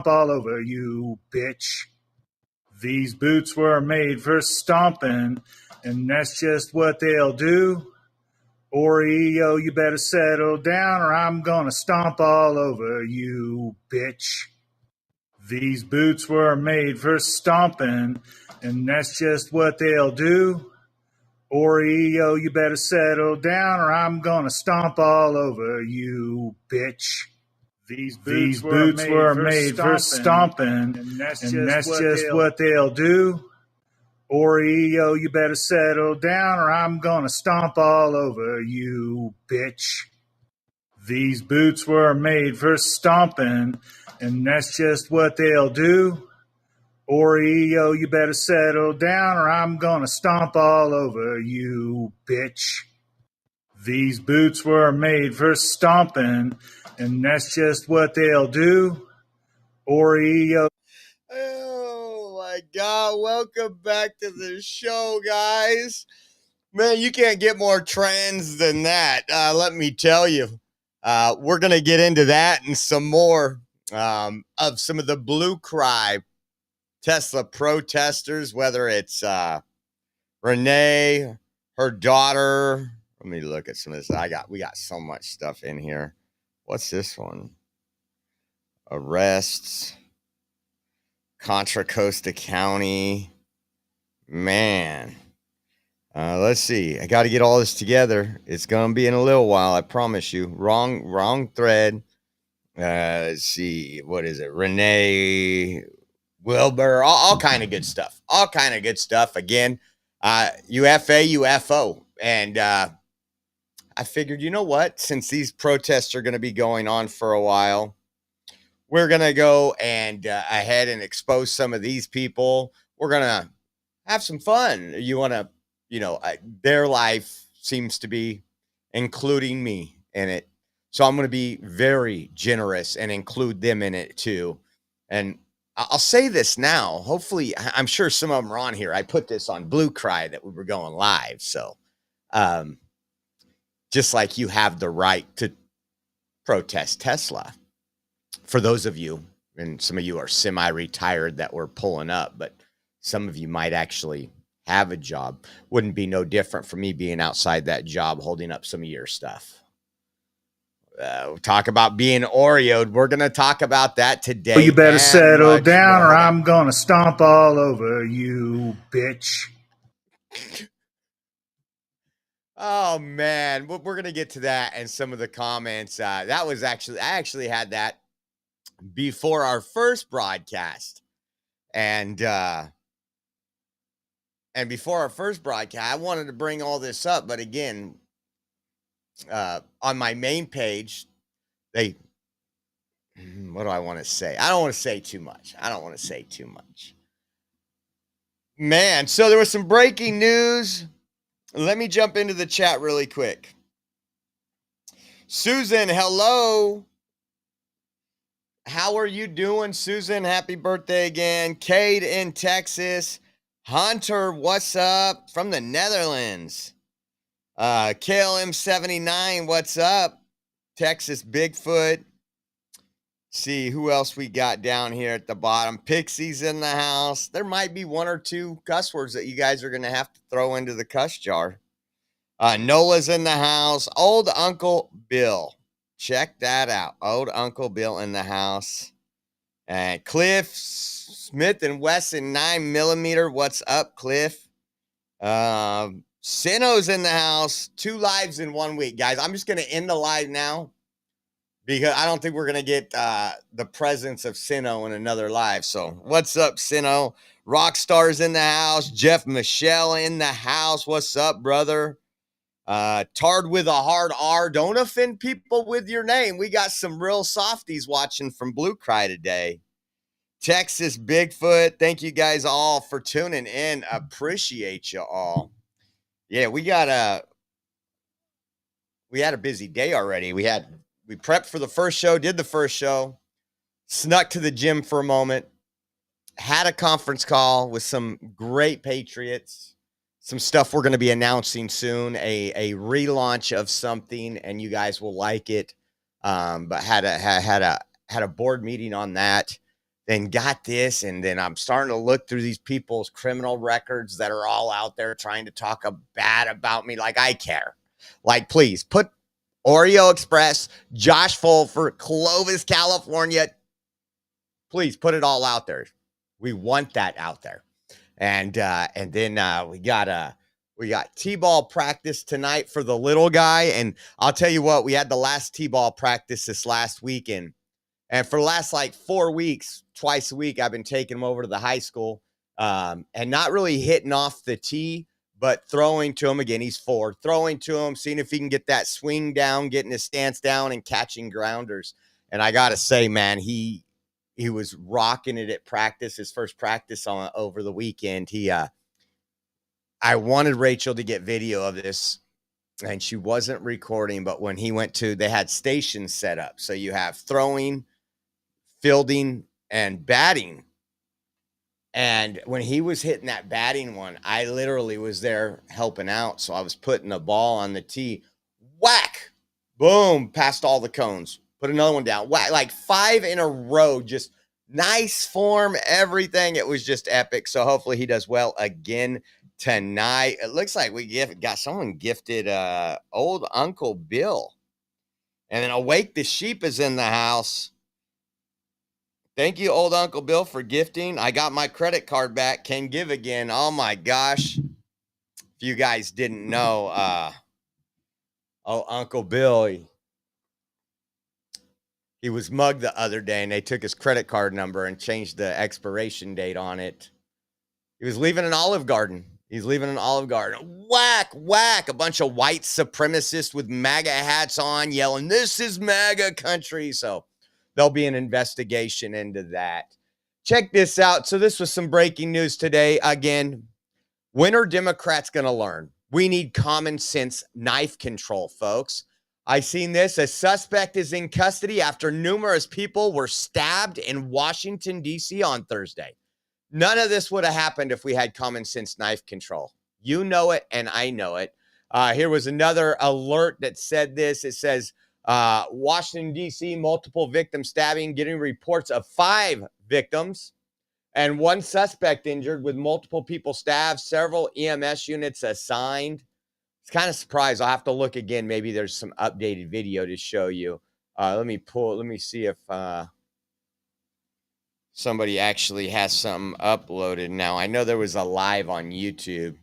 all over you, bitch. These boots were made for stomping, and that's just what they'll do. Oreo, you better settle down or I'm gonna stomp all over you, bitch. These boots were made for stomping, and that's just what they'll do. Oreo, you better settle down or I'm gonna stomp all over you, bitch. These boots were made for stomping, and that's just what they'll do. Oreo, you better settle down or I'm gonna stomp all over you, bitch. These boots were made for stomping, and that's just what they'll do. Oreo, you better settle down or I'm gonna stomp all over you, bitch. These boots were made for stomping, and that's just what they'll do. Oreo. Oh my God. Welcome back to the show, guys. Man, you can't get more trends than that. Let me tell you. We're going to get into that and some more of some of the Blue Cry Tesla protesters, whether it's Renee, her daughter. Let me look at some of this. We got so much stuff in here. What's this one? Arrests. Contra Costa County. Man. Let's see. I got to get all this together. It's going to be in a little while, I promise you. Wrong thread. Let's see. What is it? Renee Wilbur. All kind of good stuff. All kind of good stuff. Again, UFA, UFO. And I figured, you know what? Since these protests are going to be going on for a while, we're going to go and ahead and expose some of these people. We're going to have some fun. You want to, their life seems to be including me in it. So I'm going to be very generous and include them in it too. And I'll say this now. Hopefully, I'm sure some of them are on here. I put this on Blue Cry that we were going live. So just like you have the right to protest Tesla. For those of you, and some of you are semi-retired that we're pulling up, but some of you might actually have a job. Wouldn't be no different for me being outside that job holding up some of your stuff. We'll talk about being OREO'd. We're going to talk about that today. You better settle down or I'm going to stomp all over you, bitch. Oh, man. We're going to get to that and some of the comments. I actually had that before our first broadcast. And before our first broadcast, I wanted to bring all this up. But again, on my main page, what do I want to say? I don't want to say too much. Man, so there was some breaking news. Let me jump into the chat really quick. Susan, hello. How are you doing, Susan? Happy birthday again. Cade in Texas. Hunter, what's up? From the Netherlands. KLM79, what's up? Texas Bigfoot. See who else we got down here at the bottom. Pixie's in the house. There might be one or two cuss words that you guys are going to have to throw into the cuss jar. Nola's in the house. Old Uncle Bill. Check that out. Old Uncle Bill in the house. And Cliff Smith and Wesson 9mm. What's up, Cliff? Sino's in the house. 2 lives in 1 week, guys. I'm just going to end the live now because I don't think we're going to get the presence of Sino in another live. So what's up, Sino? Rockstar's in the house. Jeff Michelle in the house. What's up, brother? Tard with a hard R. Don't offend people with your name. We got some real softies watching from Blue Cry today. Texas Bigfoot. Thank you guys all for tuning in. Appreciate you all. Yeah, we had a busy day already. We prepped for the first show, did the first show, snuck to the gym for a moment, had a conference call with some great Patriots. Some stuff we're going to be announcing soon, a relaunch of something, and you guys will like it. But had a board meeting on that. then got this, and then I'm starting to look through these people's criminal records that are all out there trying to talk bad about me. Like, I care. Like, please put Oreo Express, Josh Fulford, Clovis, California. Please put it all out there. We want that out there. And then we got T-ball practice tonight for the little guy. And I'll tell you what, we had the last T-ball practice this last weekend. And for the last like 4 weeks, twice a week, I've been taking him over to the high school and not really hitting off the tee, but throwing to him. Again, he's 4, throwing to him, seeing if he can get that swing down, getting his stance down, and catching grounders. And I got to say, man, he was rocking it at practice, his first practice over the weekend. I wanted Rachel to get video of this, and she wasn't recording, but when he went to, they had stations set up. So you have throwing, fielding, and batting. And when he was hitting that batting one, I literally was there helping out. So I was putting the ball on the tee, whack, boom, past all the cones, put another one down, whack, like 5 in a row, just nice form, everything. It was just epic. So hopefully he does well again tonight. It looks like we got someone gifted old Uncle Bill. And then Awake the Sheep is in the house. Thank you, old Uncle Bill, for gifting. I got my credit card back. Can give again. Oh, my gosh. If you guys didn't know, Uncle Bill, he was mugged the other day, and they took his credit card number and changed the expiration date on it. He was leaving an Olive Garden. He's leaving an Olive Garden. Whack, whack. A bunch of white supremacists with MAGA hats on yelling, "This is MAGA country." So there'll be an investigation into that. Check this out. So this was some breaking news today. Again, when are Democrats going to learn? We need common sense knife control, folks. I seen this. A suspect is in custody after numerous people were stabbed in Washington, D.C. on Thursday. None of this would have happened if we had common sense knife control. You know it, and I know it. Here was another alert that said this. It says, Washington, D.C., multiple victim stabbing, getting reports of 5 victims and 1 suspect injured with multiple people stabbed, several EMS units assigned. It's kind of surprised. I'll have to look again. Maybe there's some updated video to show you. Let me see if somebody actually has something uploaded now. I know there was a live on YouTube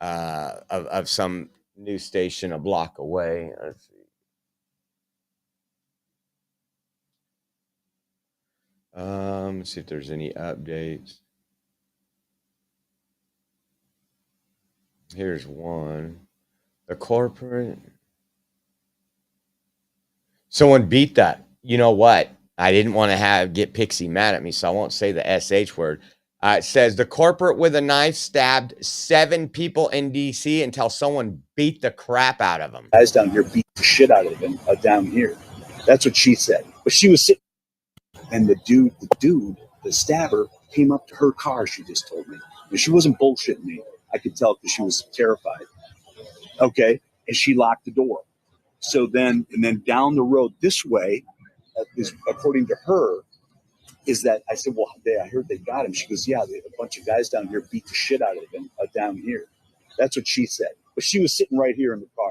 of some news station a block away. Let's see. Let's see if there's any updates. Here's one. The corporate. Someone beat that. You know what? I didn't want to get Pixie mad at me, so I won't say the SH word. It says the corporate with a knife stabbed 7 people in D.C. until someone beat the crap out of them. Guys down here beat the shit out of them down here. That's what she said. But she was sitting, and the dude, the stabber, came up to her car, she just told me. And she wasn't bullshitting me. I could tell because she was terrified. Okay? And she locked the door. So then down the road this way, is, according to her, is that I said, well, I heard they got him. She goes, yeah, a bunch of guys down here beat the shit out of him down here. That's what she said. But she was sitting right here in the car.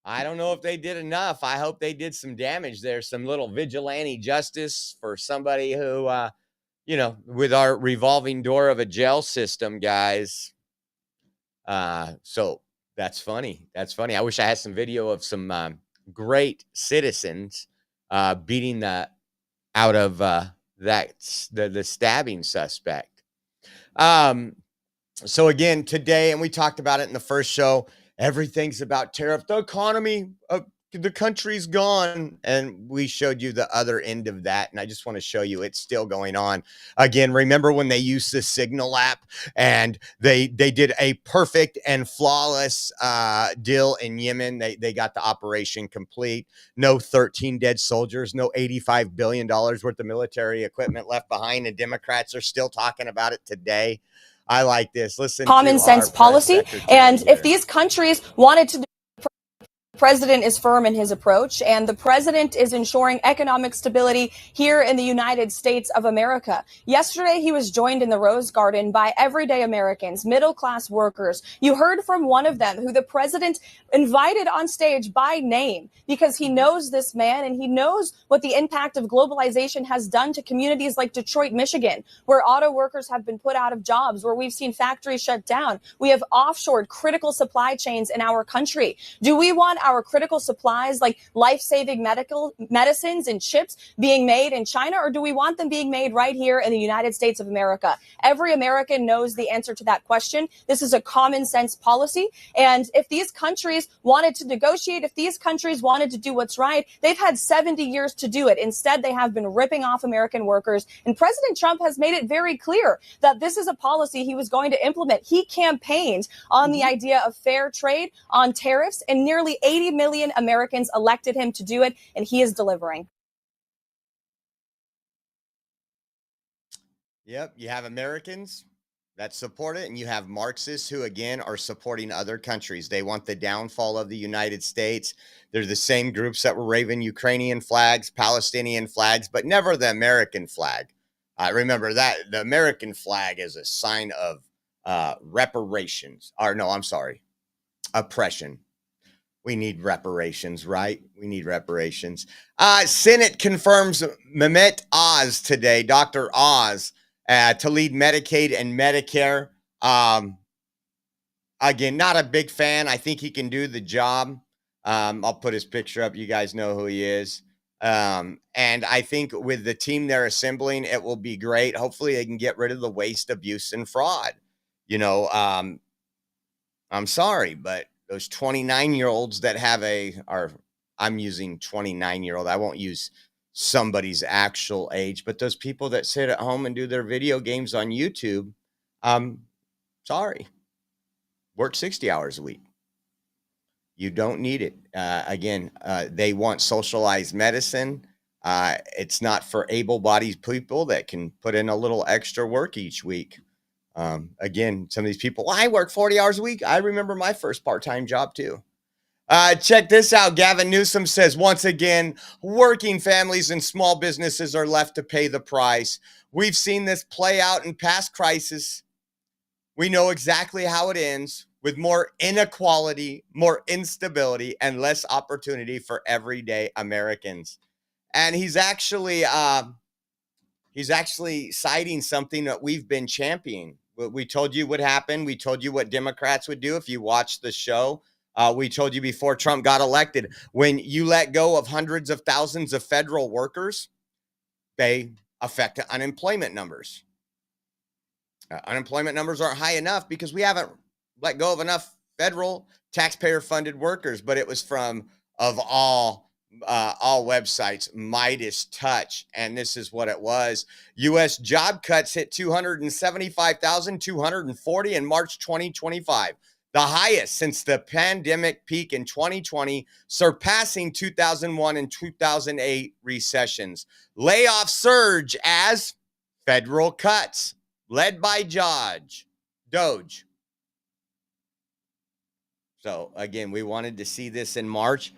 I don't know if they did enough. I hope they did some damage there, some little vigilante justice for somebody who, with our revolving door of a jail system, guys. So that's funny. That's funny. I wish I had some video of some great citizens beating the out of the stabbing suspect. So again, today, and we talked about it in the first show, everything's about tariff. The economy of the country's gone. And we showed you the other end of that. And I just want to show you it's still going on. Again, remember when they used the Signal app and they did a perfect and flawless deal in Yemen. They got the operation complete. No 13 dead soldiers, no $85 billion worth of military equipment left behind. And Democrats are still talking about it today. I like this. Listen, common sense policy. And if these countries wanted to president is firm in his approach, and the president is ensuring economic stability here in the United States of America. Yesterday, he was joined in the Rose Garden by everyday Americans, middle-class workers. You heard from one of them who the president invited on stage by name because he knows this man and he knows what the impact of globalization has done to communities like Detroit, Michigan, where auto workers have been put out of jobs, where we've seen factories shut down. We have offshored critical supply chains in our country. Do we want our critical supplies like life-saving medical medicines and chips being made in China, or do we want them being made right here in the United States of America? Every American knows the answer to that question. This is a common sense policy. And if these countries wanted to negotiate, if these countries wanted to do what's right, they've had 70 years to do it. Instead, they have been ripping off American workers. And President Trump has made it very clear that this is a policy he was going to implement. He campaigned on the idea of fair trade, on tariffs, and nearly 80 million Americans elected him to do it, and he is delivering. Yep, you have Americans that support it, and you have Marxists who, again, are supporting other countries. They want the downfall of the United States. They're the same groups that were waving Ukrainian flags, Palestinian flags, but never the American flag. Remember that the American flag is a sign of reparations. Or no, I'm sorry, oppression. We need reparations, right? We need reparations. Senate confirms Mehmet Oz today, Dr. Oz, to lead Medicaid and Medicare. Again, not a big fan. I think he can do the job. I'll put his picture up. You guys know who he is. And I think with the team they're assembling, it will be great. Hopefully they can get rid of the waste, abuse, and fraud. You know, I'm sorry, but those 29-year-olds that have I'm using 29-year-old. I won't use somebody's actual age, but those people that sit at home and do their video games on YouTube, sorry, work 60 hours a week. You don't need it. Again, they want socialized medicine. It's not for able-bodied people that can put in a little extra work each week. Again, some of these people, well, I work 40 hours a week. I remember my first part-time job too. Check this out. Gavin Newsom says, once again, working families and small businesses are left to pay the price. We've seen this play out in past crises. We know exactly how it ends, with more inequality, more instability, and less opportunity for everyday Americans. And he's actually citing something that we've been championing. We told you what happened. We told you what Democrats would do if you watched the show. We told you before Trump got elected, when you let go of hundreds of thousands of federal workers, they affect unemployment numbers. Unemployment numbers aren't high enough because we haven't let go of enough federal taxpayer-funded workers. But it was from, of all websites, Midas Touch, and this is what it was. U.S. job cuts hit 275,240 in March 2025, the highest since the pandemic peak in 2020, surpassing 2001 and 2008 recessions. Layoffs surge as federal cuts, led by Doge. So again, we wanted to see this in March.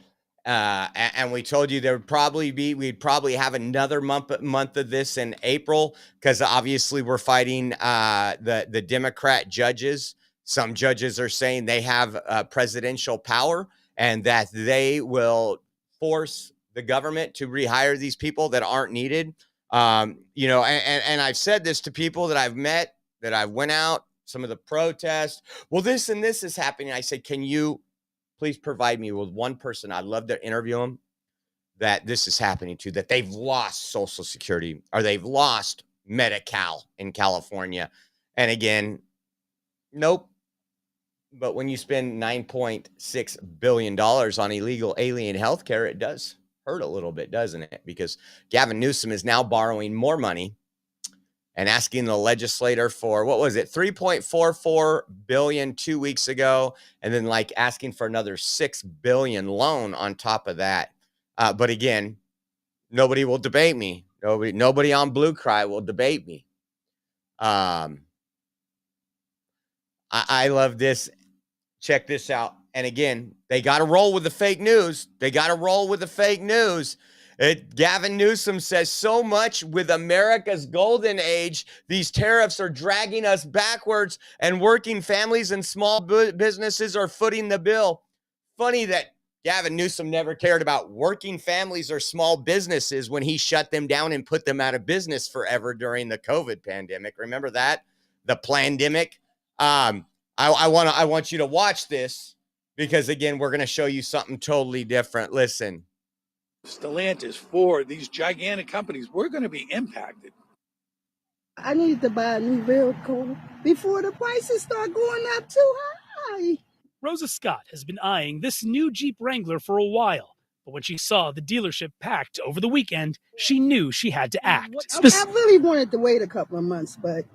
And we told you we'd probably have another month of this in April, because obviously we're fighting the Democrat judges. Some judges are saying they have presidential power and that they will force the government to rehire these people that aren't needed. You know, and I've said this to people that I've met, that I went out, some of the protests. Well, this and this is happening. I said, can you please provide me with one person, I'd love to interview them, that this is happening to, that they've lost Social Security or they've lost Medi-Cal in California. And again, nope. But when you spend $9.6 billion on illegal alien healthcare, it does hurt a little bit, doesn't it? Because Gavin Newsom is now borrowing more money and asking the legislator for, what was it, $3.44 billion 2 weeks ago, and then like asking for another $6 billion loan on top of that. But again, nobody will debate me. Nobody on Blue Cry will debate me. I love this. Check this out. And again, they got to roll with the fake news. Gavin Newsom says so much with America's golden age. These tariffs are dragging us backwards, and working families and small businesses are footing the bill. Funny that Gavin Newsom never cared about working families or small businesses when he shut them down and put them out of business forever during the COVID pandemic. Remember that? The plandemic. I want you to watch this because, again, we're going to show you something totally different. Listen. Stellantis, Ford, these gigantic companies, we're going to be impacted. I need to buy a new vehicle before the prices start going up too high. Rosa Scott has been eyeing this new Jeep Wrangler for a while, but when she saw the dealership packed over the weekend, she knew she had to act. I really wanted to wait a couple of months, but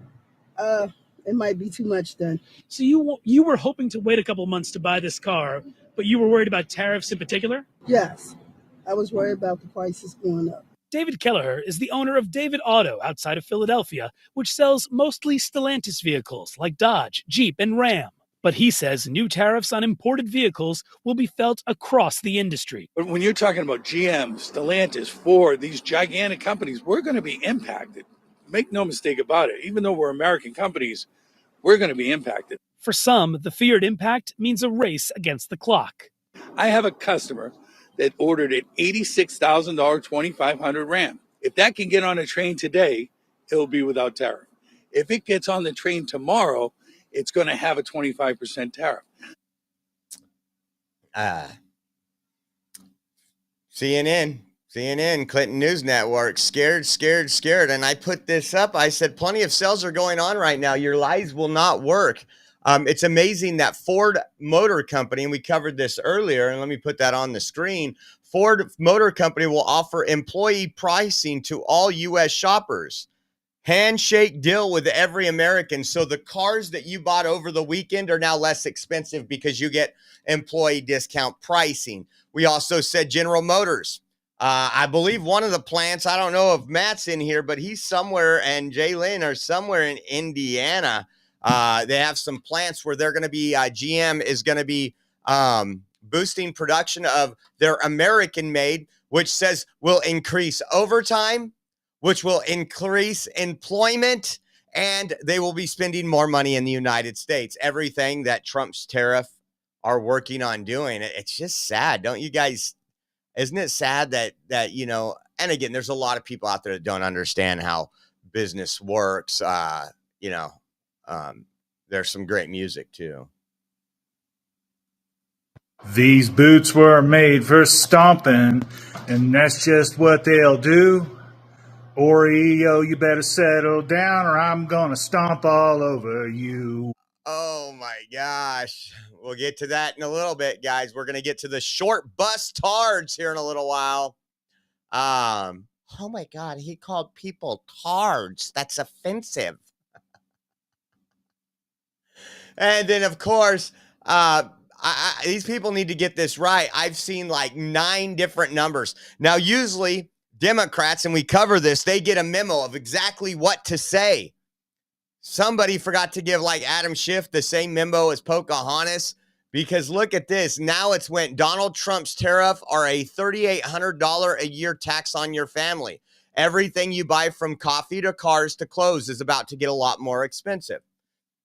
it might be too much then. So you were hoping to wait a couple of months to buy this car, but you were worried about tariffs in particular? Yes, I was worried about the prices going up. David Kelleher is the owner of David Auto outside of Philadelphia, which sells mostly Stellantis vehicles like Dodge, Jeep, and Ram. But he says new tariffs on imported vehicles will be felt across the industry. But when you're talking about GM, Stellantis, Ford, these gigantic companies, we're going to be impacted. Make no mistake about it. Even though we're American companies, we're going to be impacted. For some, the feared impact means a race against the clock. I have a customer that ordered an $86,000 2500 Ram. If that can get on a train today, it'll be without tariff. If it gets on the train tomorrow, it's going to have a 25% tariff. CNN, Clinton News Network, scared. And I put this up. I said, plenty of sales are going on right now. Your lies will not work. It's amazing that Ford Motor Company, and we covered this earlier, and let me put that on the screen. Ford Motor Company will offer employee pricing to all U.S. shoppers. Handshake deal with every American. So the cars that you bought over the weekend are now less expensive because you get employee discount pricing. We also said General Motors. I believe one of the plants, I don't know if Matt's in here, but he's somewhere, and Jalen are somewhere in Indiana. They have some plants where they're going to be, GM is going to be boosting production of their American made, which says will increase overtime, which will increase employment, and they will be spending more money in the United States. Everything that Trump's tariff are working on doing. It's just sad. Don't you guys, isn't it sad that, you know, and again, there's a lot of people out there that don't understand how business works. There's some great music too. These boots were made for stomping, and that's just what they'll do. Oreo, you better settle down or I'm going to stomp all over you. Oh my gosh. We'll get to that in a little bit, guys. We're going to get to the short bus tards here in a little while. Oh my God. He called people tards. That's offensive. And then, of course, these people need to get this right. I've seen like 9 different numbers. Now, usually Democrats, and we cover this, they get a memo of exactly what to say. Somebody forgot to give like Adam Schiff the same memo as Pocahontas, because look at this. Now it's went Donald Trump's tariff are a $3,800 a year tax on your family. Everything you buy from coffee to cars to clothes is about to get a lot more expensive.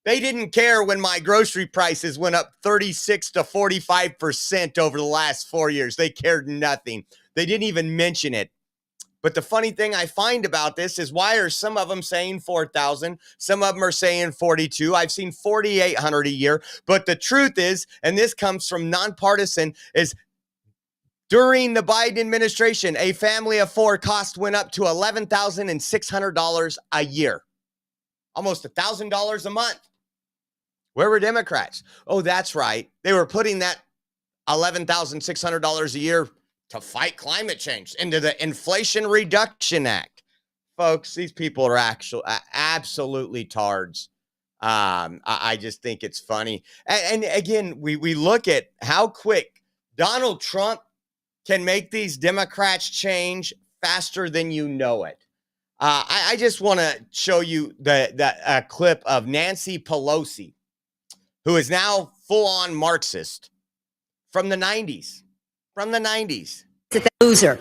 They didn't care when my grocery prices went up 36 to 45% over the last 4 years. They cared nothing. They didn't even mention it. But the funny thing I find about this is why are some of them saying 4,000? Some of them are saying 42. I've seen 4,800 a year. But the truth is, and this comes from nonpartisan, is during the Biden administration, a family of 4 cost went up to $11,600 a year. Almost $1,000 a month. Where were Democrats? Oh, that's right. They were putting that $11,600 a year to fight climate change into the Inflation Reduction Act. Folks, these people are absolutely tards. I just think it's funny. And again, we look at how quick Donald Trump can make these Democrats change faster than you know it. I just want to show you the clip of Nancy Pelosi, who is now full-on Marxist. from the 90s. From the 90s. The loser.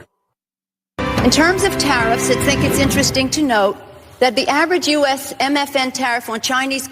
In terms of tariffs, I think it's interesting to note that the average U.S. MFN tariff on Chinese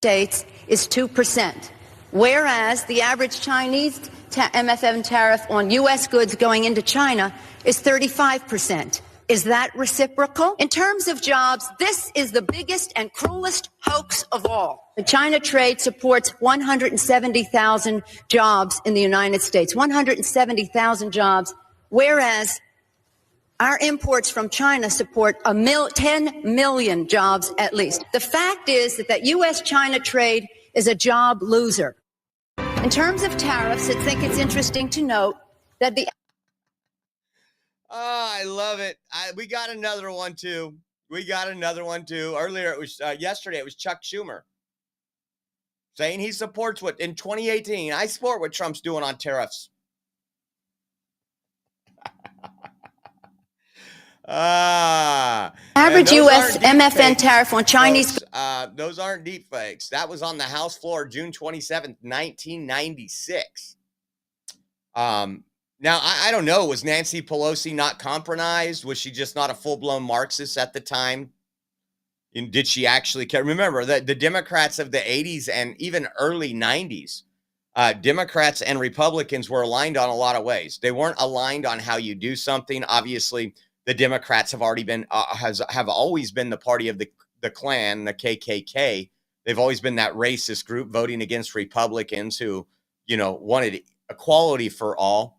goods is 2%, whereas the average Chinese MFN tariff on U.S. goods going into China is 35%. Is that reciprocal? In terms of jobs, this is the biggest and cruelest hoax of all. The China trade supports 170,000 jobs in the United States, 170,000 jobs, whereas our imports from China support 10 million jobs at least. The fact is that U.S.-China trade is a job loser. In terms of tariffs, I think it's interesting to note that the Oh, I love it. We got another one too. Earlier, yesterday, it was Chuck Schumer saying he supports in 2018, I support what Trump's doing on tariffs. average U.S. MFN tariff on Chinese goods. Those aren't deep fakes. That was on the House floor, June 27th, 1996. Now, I don't know. Was Nancy Pelosi not compromised? Was she just not a full-blown Marxist at the time? And did she actually care? Remember, the Democrats of the 80s and even early 90s, Democrats and Republicans were aligned on a lot of ways. They weren't aligned on how you do something. Obviously, the Democrats have already been, have always been the party of the Klan, the KKK. They've always been that racist group voting against Republicans who, wanted equality for all.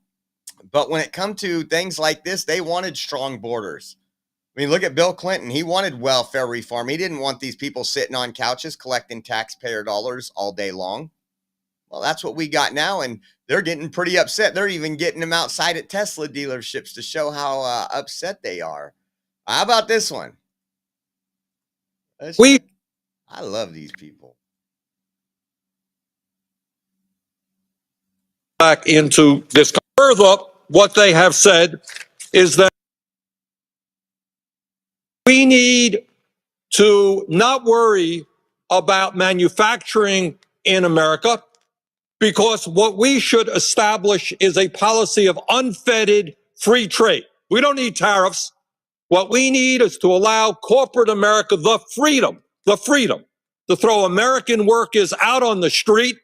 But when it come to things like this, they wanted strong borders. I mean, look at Bill Clinton. He wanted welfare reform. He didn't want these people sitting on couches collecting taxpayer dollars all day long. Well, that's what we got now, and they're getting pretty upset. They're even getting them outside at Tesla dealerships to show how upset they are. How about this one? I love these people. Back into this. Further, what they have said is that we need to not worry about manufacturing in America, because what we should establish is a policy of unfettered free trade. We don't need tariffs. What we need is to allow corporate America the freedom to throw American workers out on the street.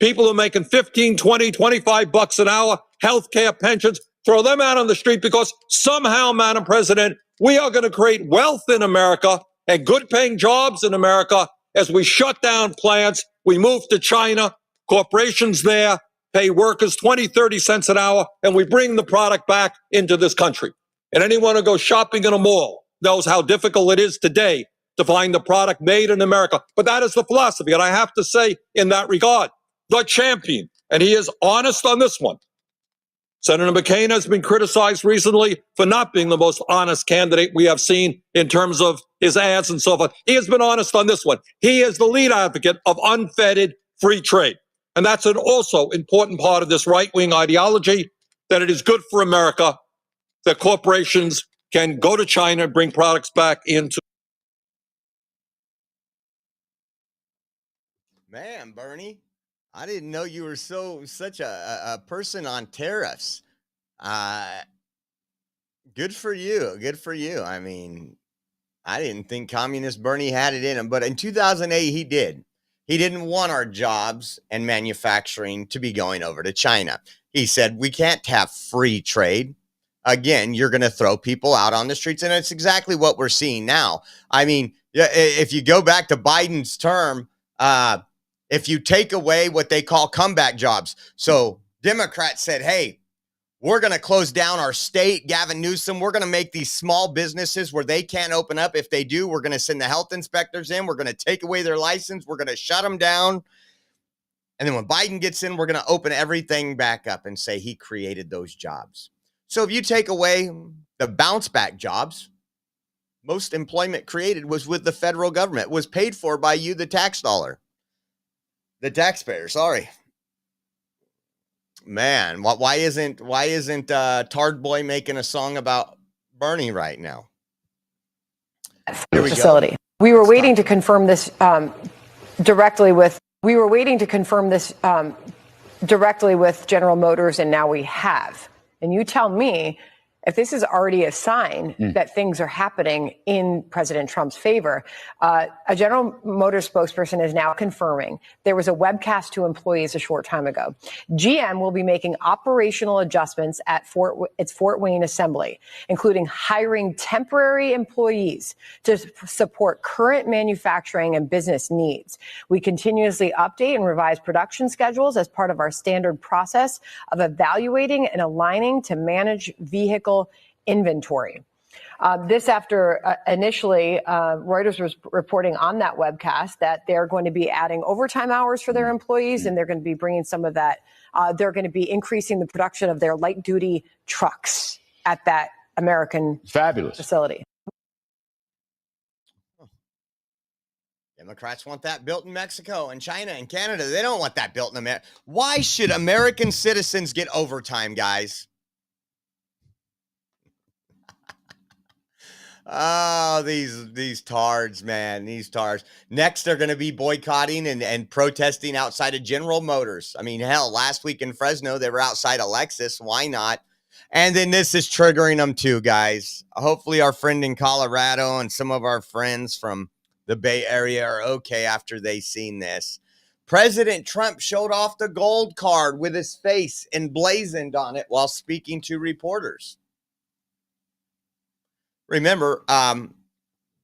People who are making 15, 20, 25 bucks an hour, healthcare, pensions, throw them out on the street, because somehow, Madam President, we are going to create wealth in America and good paying jobs in America as we shut down plants. We move to China, corporations there pay workers 20, 30 cents an hour, and we bring the product back into this country. And anyone who goes shopping in a mall knows how difficult it is today to find the product made in America. But that is the philosophy. And I have to say, in that regard, the champion, and he is honest on this one. Senator McCain has been criticized recently for not being the most honest candidate we have seen in terms of his ads and so forth. He has been honest on this one. He is the lead advocate of unfettered free trade. And that's an also important part of this right-wing ideology, that it is good for America that corporations can go to China and bring products back into. Man, Bernie, I didn't know you were such a person on tariffs. Good for you. Good for you. I mean, I didn't think Communist Bernie had it in him, but in 2008, he did. He didn't want our jobs and manufacturing to be going over to China. He said, we can't have free trade. Again, you're going to throw people out on the streets. And it's exactly what we're seeing now. I mean, if you go back to Biden's term, if you take away what they call comeback jobs. So Democrats said, hey, we're going to close down our state, Gavin Newsom. We're going to make these small businesses where they can't open up. If they do, we're going to send the health inspectors in. We're going to take away their license. We're going to shut them down. And then when Biden gets in, we're going to open everything back up and say he created those jobs. So if you take away the bounce back jobs, most employment created was with the federal government, was paid for by you, the tax dollar. The taxpayer, sorry. Man, why isn't Tard Boy making a song about Bernie right now? Here we facility. Go. We were waiting to confirm this directly with We were waiting to confirm this directly with General Motors, and now we have. And you tell me if this is already a sign that things are happening in President Trump's favor. A General Motors spokesperson is now confirming there was a webcast to employees a short time ago. GM will be making operational adjustments at its Fort Wayne assembly, including hiring temporary employees to support current manufacturing and business needs. We continuously update and revise production schedules as part of our standard process of evaluating and aligning to manage vehicle inventory. This after initially Reuters was reporting on that webcast that they're going to be adding overtime hours for their employees, and they're going to be bringing some of that. They're going to be increasing the production of their light duty trucks at that American facility. Democrats want that built in Mexico and China and Canada. They don't want that built in America. Why should American citizens get overtime, guys? Oh, these tards, man, these tards. Next, they're going to be boycotting and protesting outside of General Motors. I mean, hell, last week in Fresno, they were outside of Lexus. Why not? And then this is triggering them too, guys. Hopefully our friend in Colorado and some of our friends from the Bay Area are okay after they seen this. President Trump showed off the gold card with his face emblazoned on it while speaking to reporters. Remember,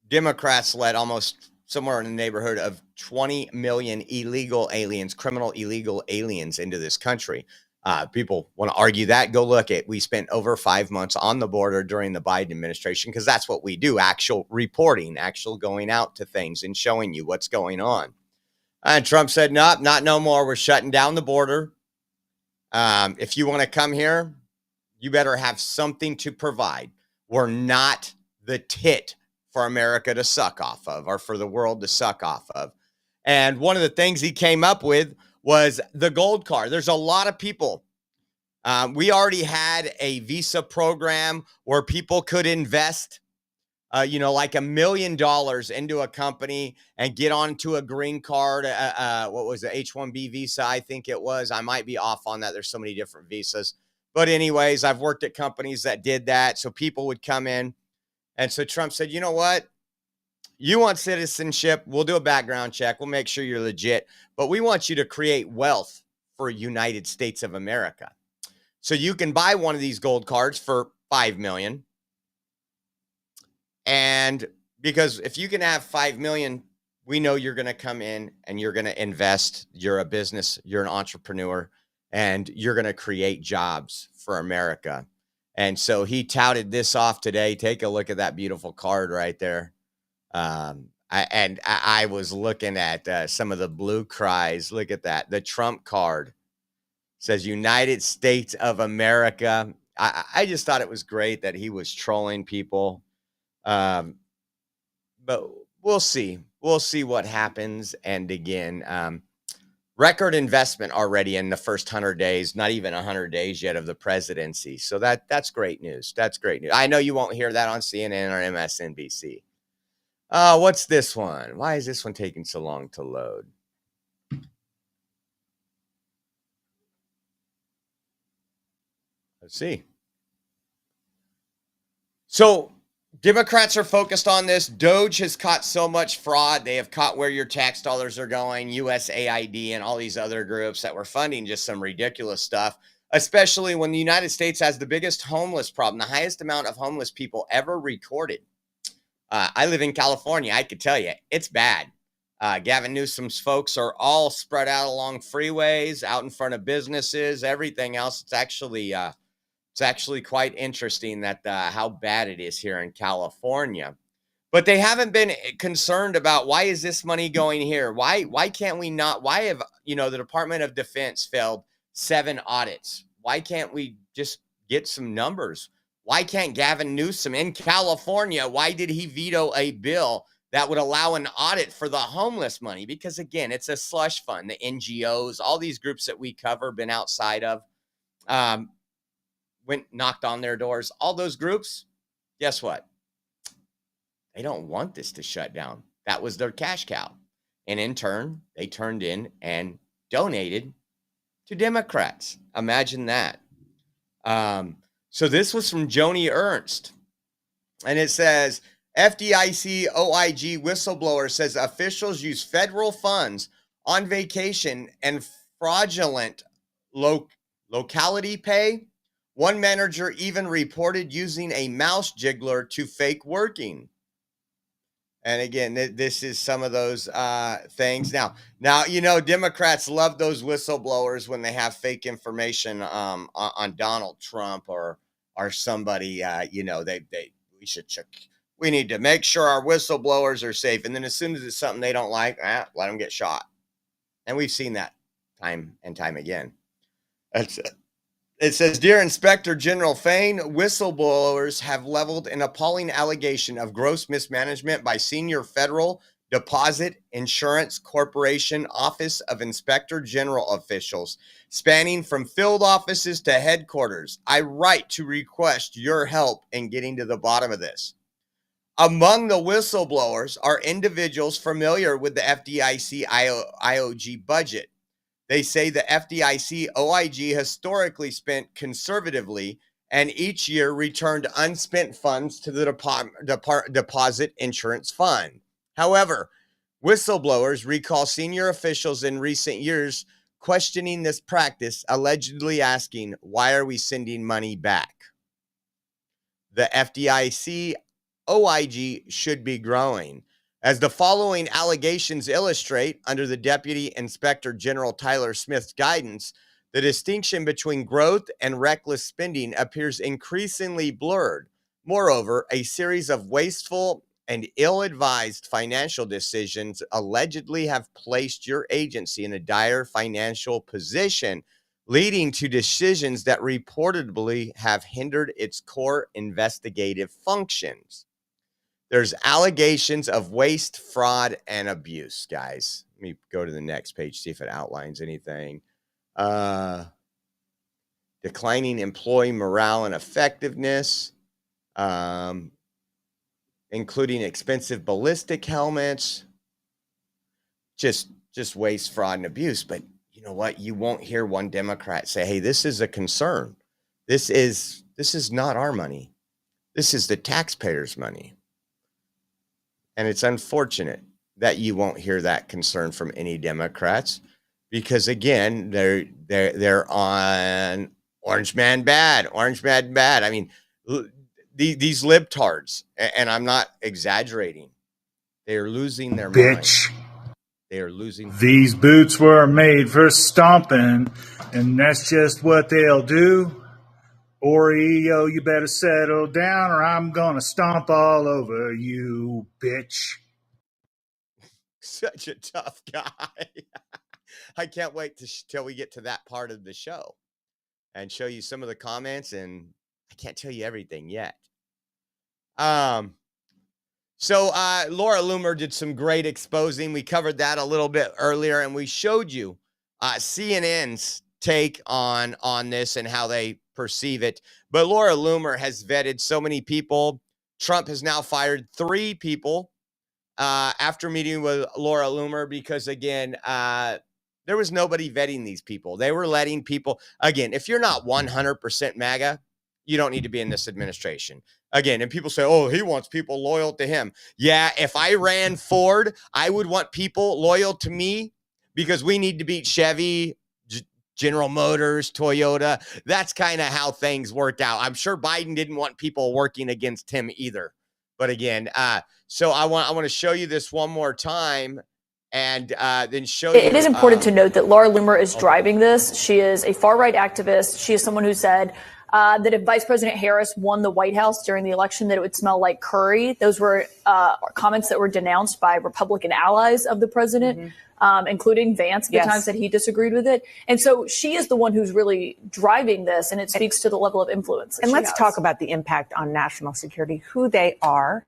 Democrats let almost somewhere in the neighborhood of 20 million illegal aliens, criminal illegal aliens into this country. People want to argue that. Go look at, we spent over 5 months on the border during the Biden administration because that's what we do, actual reporting, actual going out to things and showing you what's going on. And Trump said, nope, not no more. We're shutting down the border. If you want to come here, you better have something to provide. We're not the tit for America to suck off of or for the world to suck off of. And one of the things he came up with was the gold card. There's a lot of people. We already had a visa program where people could invest, like $1 million into a company and get onto a green card. What was the H-1B visa? I think it was. I might be off on that. There's so many different visas. But anyways, I've worked at companies that did that. So people would come in. And so Trump said, you know what? You want citizenship? We'll do a background check. We'll make sure you're legit. But we want you to create wealth for United States of America. So you can buy one of these gold cards for $5 million. And because if you can have $5 million, we know you're going to come in and you're going to invest. You're a business. You're an entrepreneur. And you're going to create jobs for America. And so he touted this off today. Take a look at that beautiful card right there. I was looking at some of the blue cries. Look at that. The Trump card says United States of America. I just thought it was great that he was trolling people. But we'll see. We'll see what happens. And again, record investment already in the first 100 days, not even 100 days yet of the presidency. So that's great news. That's great news. I know you won't hear that on CNN or MSNBC. What's this one? Why is this one taking so long to load? Let's see. So Democrats are focused on this. Doge has caught so much fraud. They have caught where your tax dollars are going, USAID and all these other groups that were funding just some ridiculous stuff, especially when the United States has the biggest homeless problem, the highest amount of homeless people ever recorded. I live in California. I could tell you, it's bad. Gavin Newsom's folks are all spread out along freeways, out in front of businesses, everything else. It's actually quite interesting that how bad it is here in California. But they haven't been concerned about why is this money going here? Why can't we not? Why have the Department of Defense failed 7 audits? Why can't we just get some numbers? Why can't Gavin Newsom in California? Why did he veto a bill that would allow an audit for the homeless money? Because again, it's a slush fund. The NGOs, all these groups that we cover, been outside of. Went knocked on their doors. All those groups, guess what? They don't want this to shut down. That was their cash cow. And in turn, they turned in and donated to Democrats. Imagine that. So this was from Joni Ernst. And it says, FDIC OIG whistleblower says officials use federal funds on vacation and fraudulent locality pay. One manager even reported using a mouse jiggler to fake working. And again, this is some of those things. Now, you know, Democrats love those whistleblowers when they have fake information on Donald Trump or somebody. You know, we should check. We need to make sure our whistleblowers are safe. And then as soon as it's something they don't like, let them get shot. And we've seen that time and time again. It says, Dear Inspector General Fain, whistleblowers have leveled an appalling allegation of gross mismanagement by senior federal Deposit Insurance Corporation Office of Inspector General officials, spanning from field offices to headquarters. I write to request your help in getting to the bottom of this. Among the whistleblowers are individuals familiar with the FDIC IOG budget. They say the FDIC OIG historically spent conservatively and each year returned unspent funds to the Deposit Insurance Fund. However, whistleblowers recall senior officials in recent years questioning this practice, allegedly asking, why are we sending money back? The FDIC OIG should be growing. As the following allegations illustrate, under the Deputy Inspector General Tyler Smith's guidance, the distinction between growth and reckless spending appears increasingly blurred. Moreover, a series of wasteful and ill-advised financial decisions allegedly have placed your agency in a dire financial position, leading to decisions that reportedly have hindered its core investigative functions. There's allegations of waste, fraud, and abuse, guys. Let me go to the next page, see if it outlines anything. Declining employee morale and effectiveness, including expensive ballistic helmets, just waste, fraud, and abuse. But you know what? You won't hear one Democrat say, hey, this is a concern. This is not our money. This is the taxpayers' money. And it's unfortunate that you won't hear that concern from any Democrats because, again, they're on orange man bad. I mean, these libtards, and I'm not exaggerating, they are losing their Bitch. mind. They are losing. These boots were made for stomping, and that's just what they'll do. Oreo, you better settle down or I'm gonna stomp all over you, bitch. Such a tough guy. I can't wait till we get to that part of the show and show you some of the comments, and I can't tell you everything yet. So Laura Loomer did some great exposing. We covered that a little bit earlier, and we showed you CNN's take on this and how they perceive it. But Laura Loomer has vetted so many people. Trump has now fired 3 people after meeting with Laura Loomer because, again, there was nobody vetting these people. They were letting people, again, if you're not 100% MAGA, you don't need to be in this administration. Again, and people say, oh, he wants people loyal to him. Yeah, if I ran Ford, I would want people loyal to me because we need to beat Chevy, General Motors, Toyota. That's kind of how things worked out. I'm sure Biden didn't want people working against him either. But again, so I want to show you this one more time and then show you. It is important to note that Laura Loomer is driving this. She is a far-right activist. She is someone who said that if Vice President Harris won the White House during the election, that it would smell like curry. Those were comments that were denounced by Republican allies of the president. Including Vance at the time said he disagreed with it. And so she is the one who's really driving this, and it speaks to the level of influence. And let's talk about the impact on national security, who they are,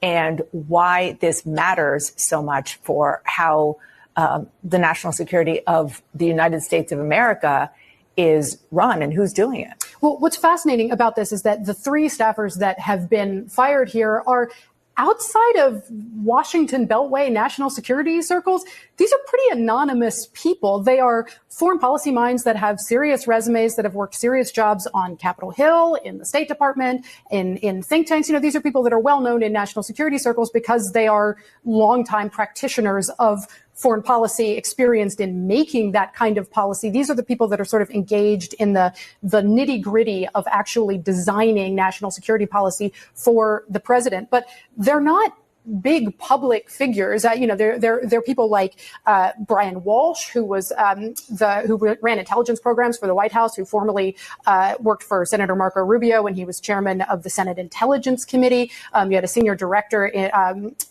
and why this matters so much for how the national security of the United States of America is run and who's doing it. Well, what's fascinating about this is that the 3 staffers that have been fired here are outside of Washington Beltway national security circles, these are pretty anonymous people. They are foreign policy minds that have serious resumes, that have worked serious jobs on Capitol Hill, in the State Department, in think tanks. These are people that are well known in national security circles because they are longtime practitioners of foreign policy, experienced in making that kind of policy. These are the people that are sort of engaged in the nitty-gritty of actually designing national security policy for the president. But they're not big public figures. They're people like Brian Walsh, who was who ran intelligence programs for the White House, who formerly worked for Senator Marco Rubio when he was chairman of the Senate Intelligence Committee. You had a senior director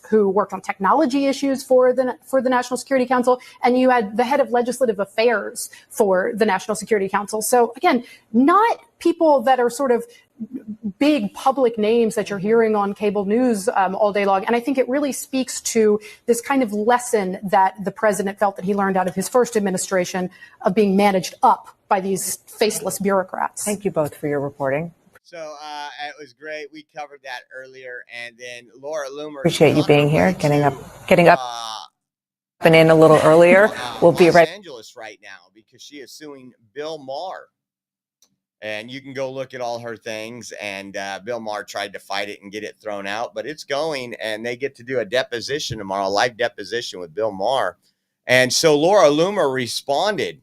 who worked on technology issues for the National Security Council, and you had the head of legislative affairs for the National Security Council. So again, not people that are sort of big public names that you're hearing on cable news all day long. And I think it really speaks to this kind of lesson that the president felt that he learned out of his first administration of being managed up by these faceless bureaucrats. Thank you both for your reporting. So it was great. We covered that earlier. And then Laura Loomer. Appreciate you being here, getting up and in a little earlier. We'll be Los right Angeles right now because she is suing Bill Maher. And you can go look at all her things. And Bill Maher tried to fight it and get it thrown out, but it's going. And they get to do a deposition tomorrow, a live deposition with Bill Maher. And so Laura Loomer responded.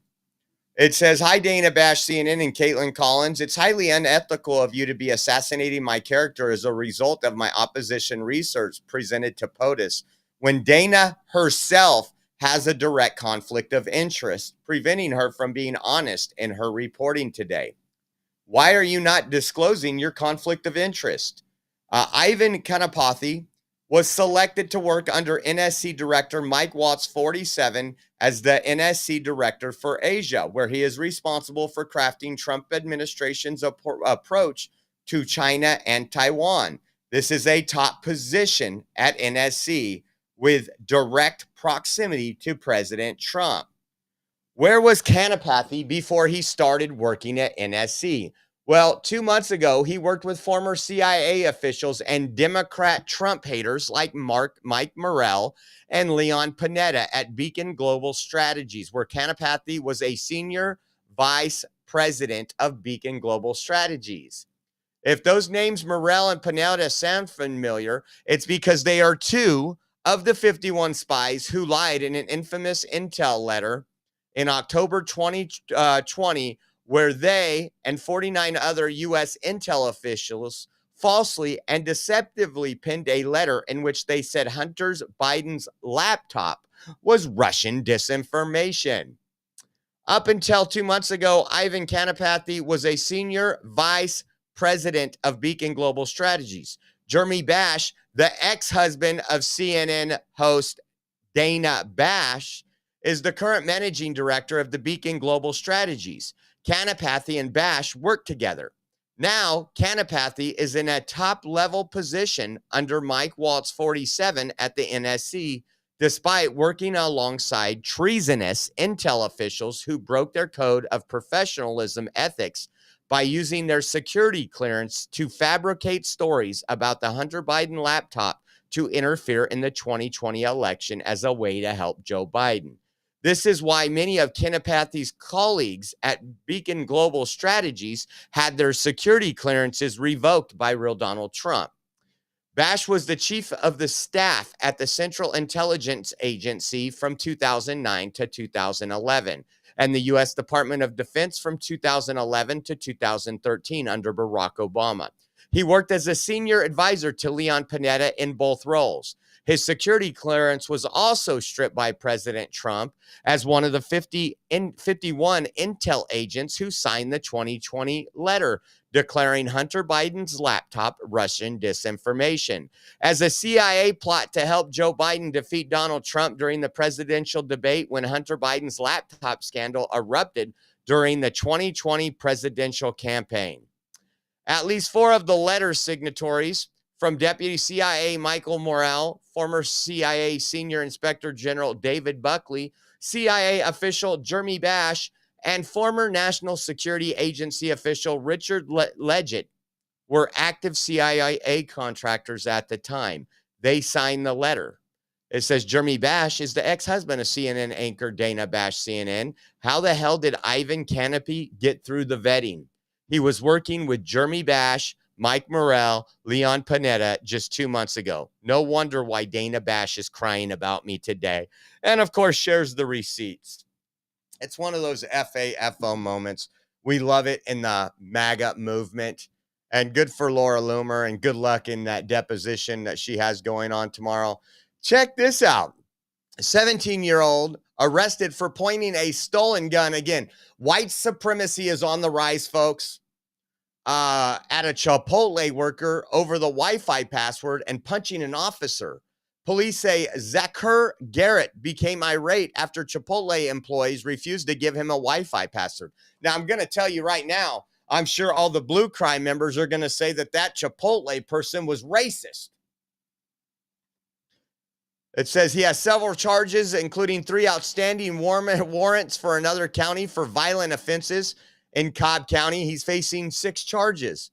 It says, "Hi, Dana Bash, CNN, and Caitlin Collins. It's highly unethical of you to be assassinating my character as a result of my opposition research presented to POTUS when Dana herself has a direct conflict of interest, preventing her from being honest in her reporting today. Why are you not disclosing your conflict of interest?" Ivan Kanapathy was selected to work under NSC Director Mike Watts 47 as the NSC Director for Asia, where he is responsible for crafting Trump administration's approach to China and Taiwan. This is a top position at NSC with direct proximity to President Trump. Where was Kanapathy before he started working at NSC? Well, 2 months ago, he worked with former CIA officials and Democrat Trump haters like Mike Morrell and Leon Panetta at Beacon Global Strategies, where Kanapathy was a senior vice president of Beacon Global Strategies. If those names Morrell and Panetta sound familiar, it's because they are two of the 51 spies who lied in an infamous intel letter in October 2020, where they and 49 other U.S. intel officials falsely and deceptively penned a letter in which they said Hunter Biden's laptop was Russian disinformation. Up until 2 months ago, Ivan Kanapathy was a senior vice president of Beacon Global Strategies. Jeremy Bash, the ex-husband of CNN host Dana Bash, is the current managing director of the Beacon Global Strategies. Kanapathy and Bash work together. Now, Kanapathy is in a top-level position under Mike Waltz 47 at the NSC, despite working alongside treasonous intel officials who broke their code of professionalism ethics by using their security clearance to fabricate stories about the Hunter Biden laptop to interfere in the 2020 election as a way to help Joe Biden. This is why many of Kanapathy's colleagues at Beacon Global Strategies had their security clearances revoked by real Donald Trump. Bash was the chief of the staff at the Central Intelligence Agency from 2009 to 2011, and the U.S. Department of Defense from 2011 to 2013 under Barack Obama. He worked as a senior advisor to Leon Panetta in both roles. His security clearance was also stripped by President Trump as one of the 51 intel agents who signed the 2020 letter declaring Hunter Biden's laptop Russian disinformation as a CIA plot to help Joe Biden defeat Donald Trump during the presidential debate when Hunter Biden's laptop scandal erupted during the 2020 presidential campaign. At least 4 of the letter signatories, from Deputy CIA Michael Morrell, former CIA Senior Inspector General David Buckley, CIA official Jeremy Bash, and former National Security Agency official Richard Leggett, were active CIA contractors at the time. they signed the letter. It says Jeremy Bash is the ex-husband of CNN anchor Dana Bash CNN. How the hell did Ivan Canopy get through the vetting? He was working with Jeremy Bash, Mike Morrell, Leon Panetta just 2 months ago. No wonder why Dana Bash is crying about me today. And of course, shares the receipts. It's one of those FAFO moments. We love it in the MAGA movement. And good for Laura Loomer, and good luck in that deposition that she has going on tomorrow. Check this out. A 17-year-old arrested for pointing a stolen gun. Again, white supremacy is on the rise, folks. At a Chipotle worker over the Wi-Fi password and punching an officer. Police say Zachar Garrett became irate after Chipotle employees refused to give him a Wi-Fi password. Now, I'm going to tell you right now, I'm sure all the Blue Crime members are going to say that Chipotle person was racist. It says he has several charges, including 3 outstanding warrants for another county for violent offenses. In Cobb County, he's facing 6 charges.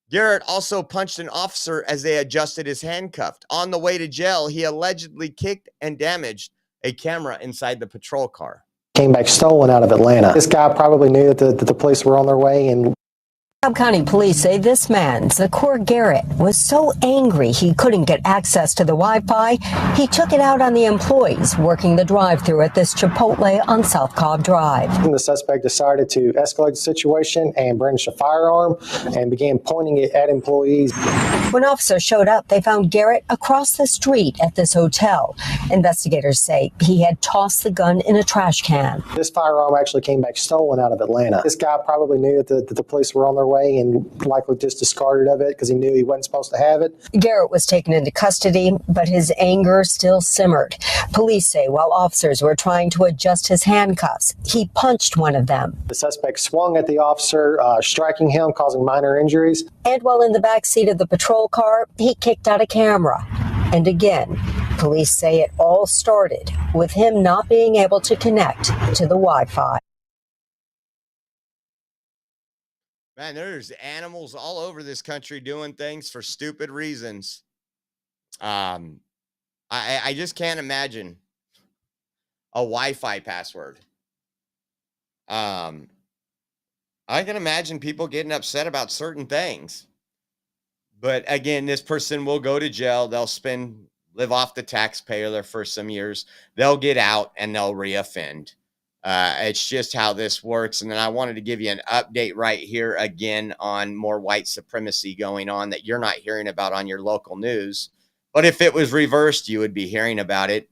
Garrett also punched an officer as they adjusted his handcuff. On the way to jail, he allegedly kicked and damaged a camera inside the patrol car. Came back stolen out of Atlanta. This guy probably knew that the police were on their way, and Cobb County police say this man, Zachar Garrett, was so angry he couldn't get access to the Wi-Fi, he took it out on the employees working the drive-thru at this Chipotle on South Cobb Drive. The suspect decided to escalate the situation and brandish a firearm and began pointing it at employees. When officers showed up, they found Garrett across the street at this hotel. Investigators say he had tossed the gun in a trash can. This firearm actually came back stolen out of Atlanta. This guy probably knew that the police were on their way and likely just discarded of it because he knew he wasn't supposed to have it. Garrett was taken into custody, but his anger still simmered. Police say while officers were trying to adjust his handcuffs, he punched one of them. The suspect swung at the officer, striking him, causing minor injuries. And while in the back seat of the patrol car, he kicked out a camera. And again, police say it all started with him not being able to connect to the Wi-Fi. Man, there's animals all over this country doing things for stupid reasons. I just can't imagine a Wi-Fi password. I can imagine people getting upset about certain things. But again, this person will go to jail. They'll live off the taxpayer for some years. They'll get out and they'll reoffend. It's just how this works. And then I wanted to give you an update right here again on more white supremacy going on that you're not hearing about on your local news. But if it was reversed, you would be hearing about it.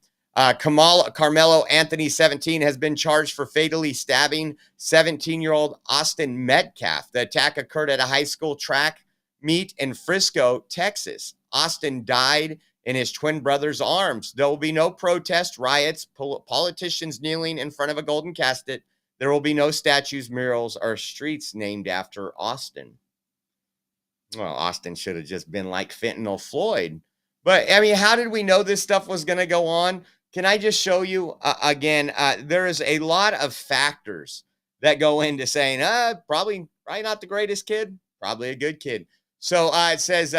Carmelo Anthony, 17, has been charged for fatally stabbing 17-year-old Austin Metcalf. The attack occurred at a high school track meet in Frisco, Texas. Austin died in his twin brother's arms. There will be no protest, riots, politicians kneeling in front of a golden casket. There will be no statues, murals, or streets named after Austin. Well, Austin should have just been like Fentanyl Floyd. But, I mean, how did we know this stuff was going to go on? Can I just show you, again, there is a lot of factors that go into saying, probably not the greatest kid, probably a good kid. So it says,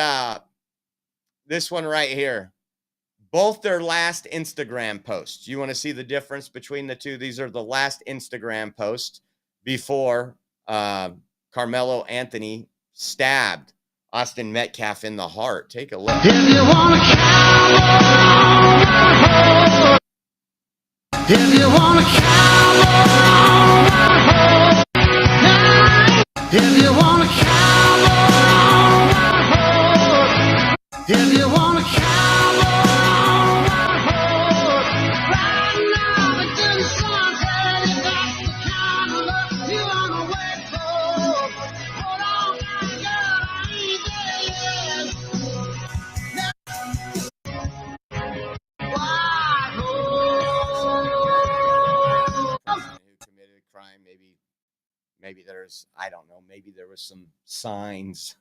this one right here, both their last Instagram posts. You want to see the difference between the two? These are the last Instagram posts before Carmelo Anthony stabbed Austin Metcalf in the heart. Take a look. If you want to cowboy, if you want to cowboy, if you want to cowboy, if you want to cowboy, right now the good sun's heading back to Canada. You want to wait for? Hold on, girl, I ain't there yet. Who committed a crime? Maybe there's, I don't know. Maybe there was some signs.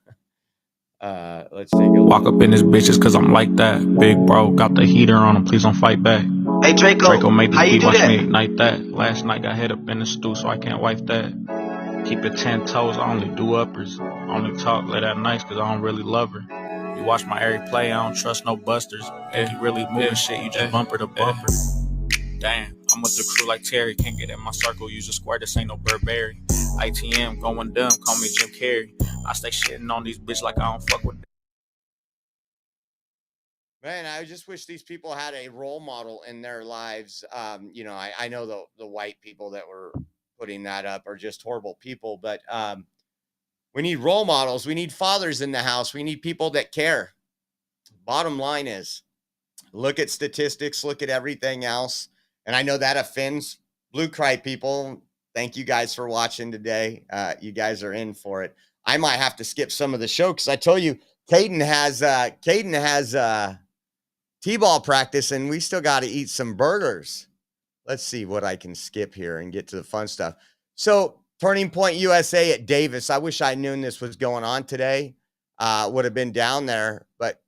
Let's take a look. Walk up in this bitches cause I'm like that. Big bro, got the heater on him, please don't fight back. Hey Draco made the how you beat, do watch that? me ignite that. Last night got hit up in the stew, so I can't wipe that. Keep it 10 toes, I only do uppers. Only talk, let that nice cause I don't really love her. You watch my every play, I don't trust no busters. If you really moving shit, you just bumper to bumper. Damn, I'm with the crew like Terry. Can't get in my circle, use a square, this ain't no Burberry. ITM going dumb, call me Jim Carrey. I stay shitting on these bitch like I don't fuck with them. Man, I just wish these people had a role model in their lives. You know, I know the white people that were putting that up are just horrible people, but we need role models. We need fathers in the house. We need people that care. Bottom line is, look at statistics, look at everything else. And I know that offends Blue Cry people. Thank you guys for watching today. You guys are in for it. I might have to skip some of the show because I told you Caden has T-ball practice and we still got to eat some burgers. Let's see what I can skip here and get to the fun stuff. So Turning Point USA at Davis. I wish I known this was going on today. Would have been down there, but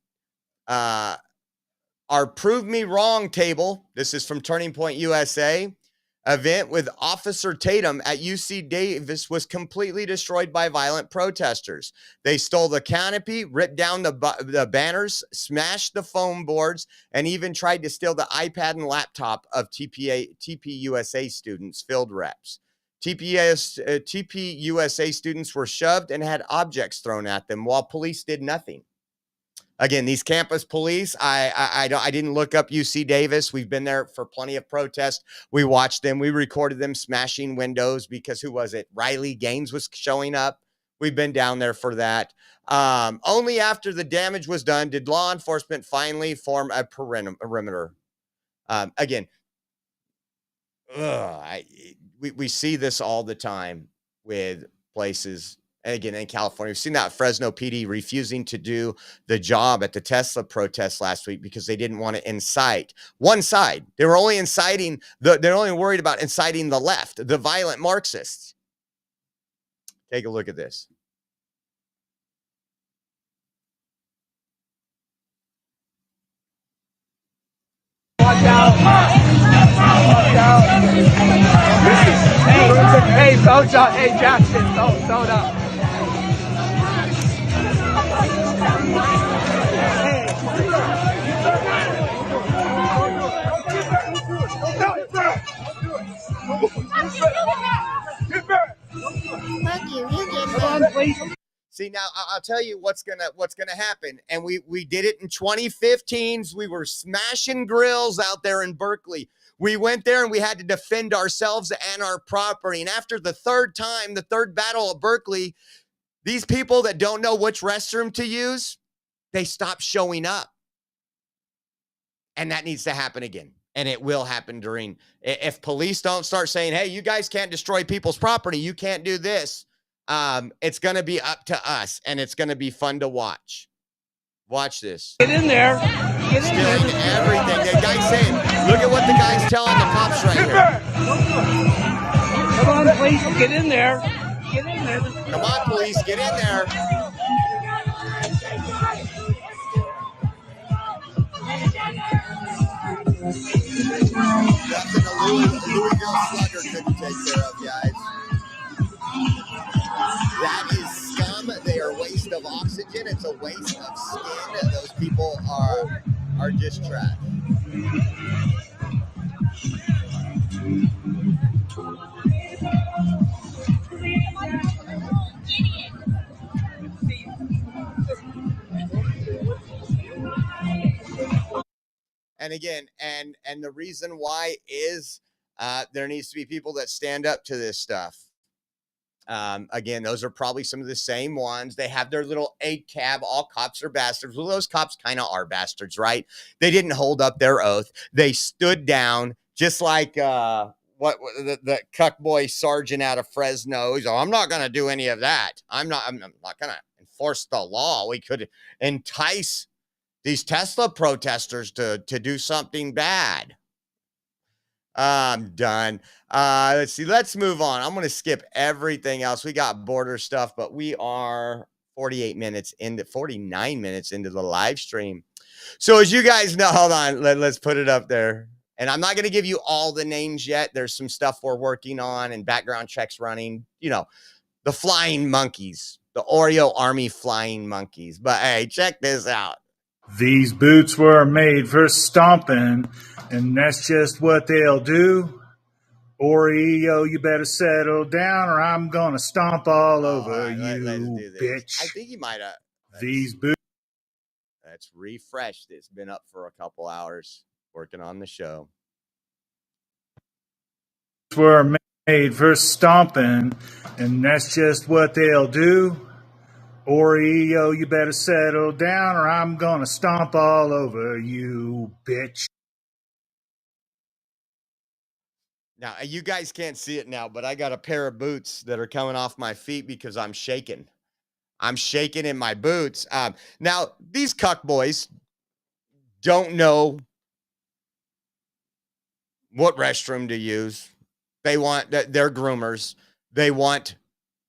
our Prove Me Wrong table, this is from Turning Point USA, event with Officer Tatum at UC Davis was completely destroyed by violent protesters. They stole the canopy, ripped down the banners, smashed the foam boards, and even tried to steal the iPad and laptop of TPUSA students, field reps. TPUSA students were shoved and had objects thrown at them while police did nothing. Again, these campus police, I didn't look up UC Davis. We've been there for plenty of protests. We watched them. We recorded them smashing windows because who was it? Riley Gaines was showing up. We've been down there for that. Only after the damage was done did law enforcement finally form a perimeter. Again, we see this all the time with places. And again, in California, we've seen that Fresno PD refusing to do the job at the Tesla protest last week because they didn't want to incite one side. They were only inciting they're only worried about inciting the left, the violent Marxists. Take a look at this. Watch out. Watch out. Hey, hey, Jackson, hold up. See, now I'll tell you what's gonna happen. And we did it in 2015s. We were smashing grills out there in Berkeley. We went there and we had to defend ourselves and our property. And after the third time, the third battle at Berkeley, these people that don't know which restroom to use, they stop showing up. And that needs to happen again. And it will happen if police don't start saying, hey, you guys can't destroy people's property. You can't do this. It's going to be up to us, and it's going to be fun to watch. Watch this. Get in there. Get in there. Stealing everything. The guy's saying, look at what the guy's telling the cops right here. Come on, police, get in there. Get in there. Come on, police, get in there. Nothing a Louisville Slugger couldn't take care of, guys. That is scum. They are waste of oxygen. It's a waste of skin. Those people are just trash. And again, and the reason why is there needs to be people that stand up to this stuff. Again, those are probably some of the same ones. They have their little 8 cab, all cops are bastards. Well, those cops kind of are bastards, right? They didn't hold up their oath. They stood down, just like the cuck boy sergeant out of Fresno. He's like, I'm not going to do any of that. I'm not going to enforce the law. We could entice these Tesla protesters to do something bad. I'm done. Let's see. Let's move on. I'm going to skip everything else. We got border stuff, but we are 49 minutes into the live stream. So as you guys know, hold on, let's put it up there. And I'm not going to give you all the names yet. There's some stuff we're working on and background checks running, the flying monkeys. The Oreo Army Flying Monkeys. But hey, check this out. These boots were made for stomping, and that's just what they'll do. Oreo, you better settle down, or I'm gonna stomp all over you, bitch. I think he might have. These boots. Let's refresh this. Been up for a couple hours working on the show. Were made for stomping, and that's just what they'll do. Oreo, you better settle down, or I'm gonna stomp all over you, bitch. Now, you guys can't see it now, but I got a pair of boots that are coming off my feet because I'm shaking. I'm shaking in my boots. Now, these cuck boys don't know what restroom to use. They want, they're groomers. They want,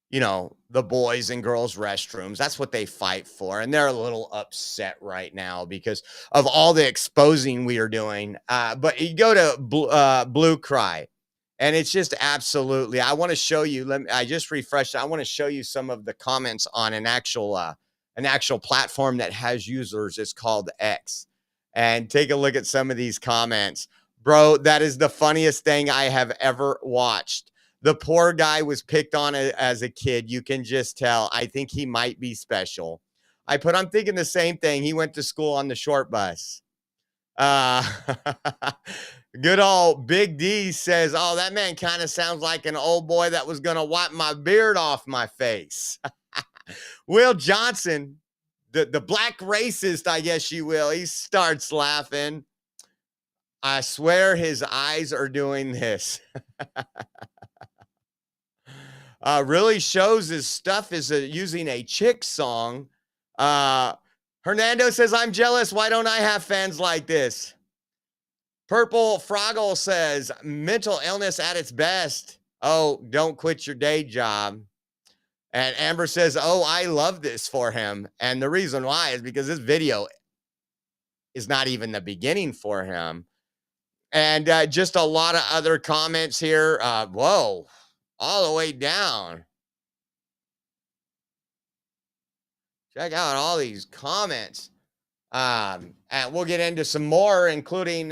you know, the boys and girls restrooms. That's what they fight for. And they're a little upset right now because of all the exposing we are doing. But you go to Blue Cry, and it's just absolutely, I want to show you, I just refreshed. I want to show you some of the comments on an actual platform that has users. It's called X. And take a look at some of these comments. Bro, that is the funniest thing I have ever watched. The poor guy was picked on as a kid. You can just tell. I think he might be special. I'm thinking the same thing. He went to school on the short bus. Good old Big D says, oh, that man kind of sounds like an old boy that was going to wipe my beard off my face. Will Johnson, the black racist, I guess you will, he starts laughing. I swear his eyes are doing this. Really shows his stuff is using a chick song. Hernando says, I'm jealous. Why don't I have fans like this? Purple Froggle says, mental illness at its best. Oh, don't quit your day job. And Amber says, oh, I love this for him. And the reason why is because this video is not even the beginning for him. And just a lot of other comments here. Whoa, all the way down. Check out all these comments. And we'll get into some more, including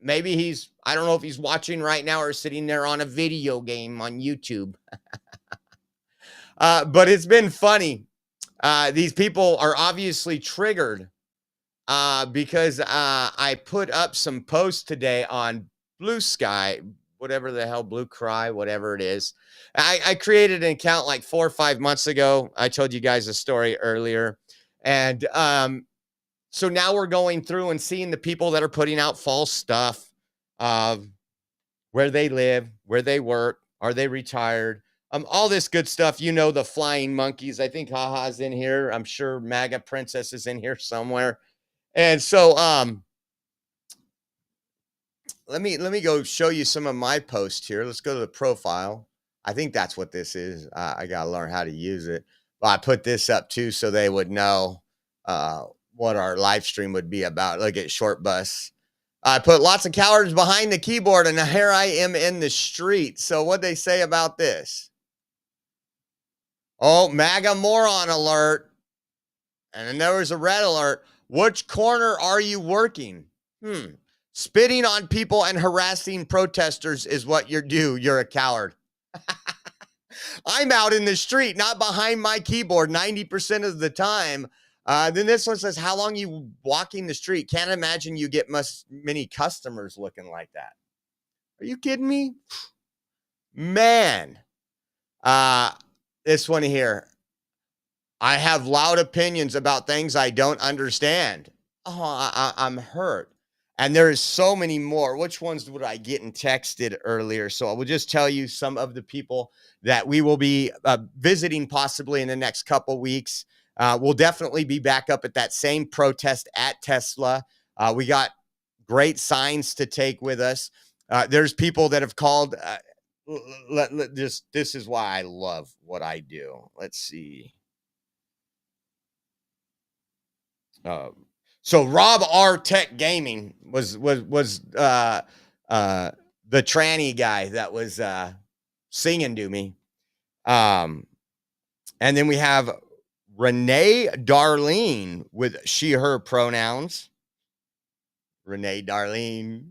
maybe I don't know if he's watching right now or sitting there on a video game on YouTube. But it's been funny. These people are obviously triggered because I put up some posts today on Blue Sky, whatever the hell, Blue Cry, whatever it is. I created an account like 4 or 5 months ago. I told you guys a story earlier. And so now we're going through and seeing the people that are putting out false stuff, where they live, where they work, are they retired, all this good stuff. You know, the flying monkeys. I think Haha's in here. I'm sure MAGA Princess is in here somewhere. And so let me go show you some of my posts here. Let's go to the profile. I think that's what this is. I got to learn how to use it. But I put this up too so they would know what our live stream would be about. Look at Short Bus. I put lots of cowards behind the keyboard, and here I am in the street. So what'd they say about this? Oh, MAGA moron alert. And then there was a red alert. Which corner are you working? Spitting on people and harassing protesters is what you do. You're a coward. I'm out in the street, not behind my keyboard 90% of the time. Then this one says, how long you walking the street? Can't imagine you get many customers looking like that. Are you kidding me? Man. This one here. I have loud opinions about things I don't understand. Oh, I'm hurt. And there is so many more. Which ones would I get texted earlier? So I will just tell you some of the people that we will be visiting possibly in the next couple weeks. We'll definitely be back up at that same protest at Tesla. We got great signs to take with us. There's people that have called. This is why I love what I do. Let's see. So Rob R Tech Gaming was the tranny guy that was singing to me. And then we have Renee Darlene with she, her pronouns. Renee Darlene.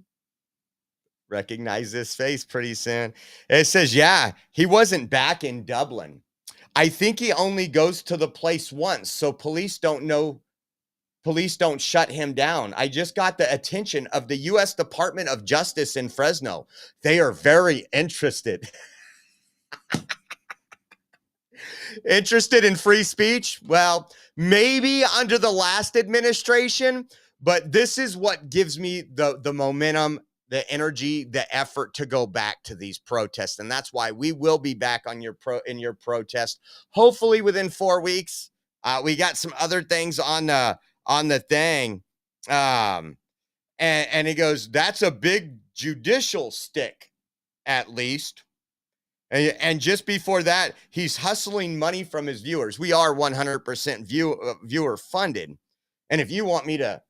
Recognize this face pretty soon. It says, yeah, he wasn't back in Dublin. I think he only goes to the place once, so police don't shut him down. I just got the attention of the U.S. Department of Justice in Fresno. They are very interested. Interested in free speech? Well, maybe under the last administration, but this is what gives me the momentum, the energy, the effort to go back to these protests. And that's why we will be back on your protest, hopefully within 4 weeks. We got some other things on the thing. And he goes, that's a big judicial stick, at least. And just before that, he's hustling money from his viewers. We are 100% viewer funded. And if you want me to,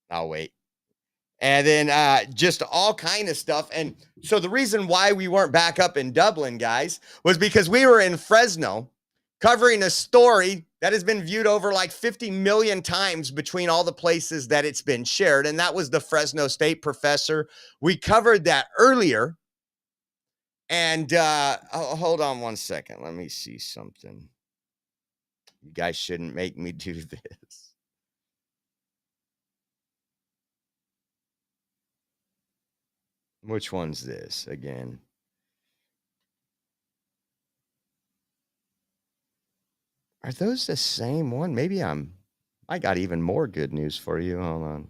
I'll wait. And then just all kind of stuff. And so the reason why we weren't back up in Dublin, guys, was because we were in Fresno covering a story that has been viewed over like 50 million times between all the places that it's been shared. And that was the Fresno State professor. We covered that earlier. And hold on one second. Let me see something. You guys shouldn't make me do this. Which one's this again? Are those the same one? Maybe I got even more good news for you. Hold on.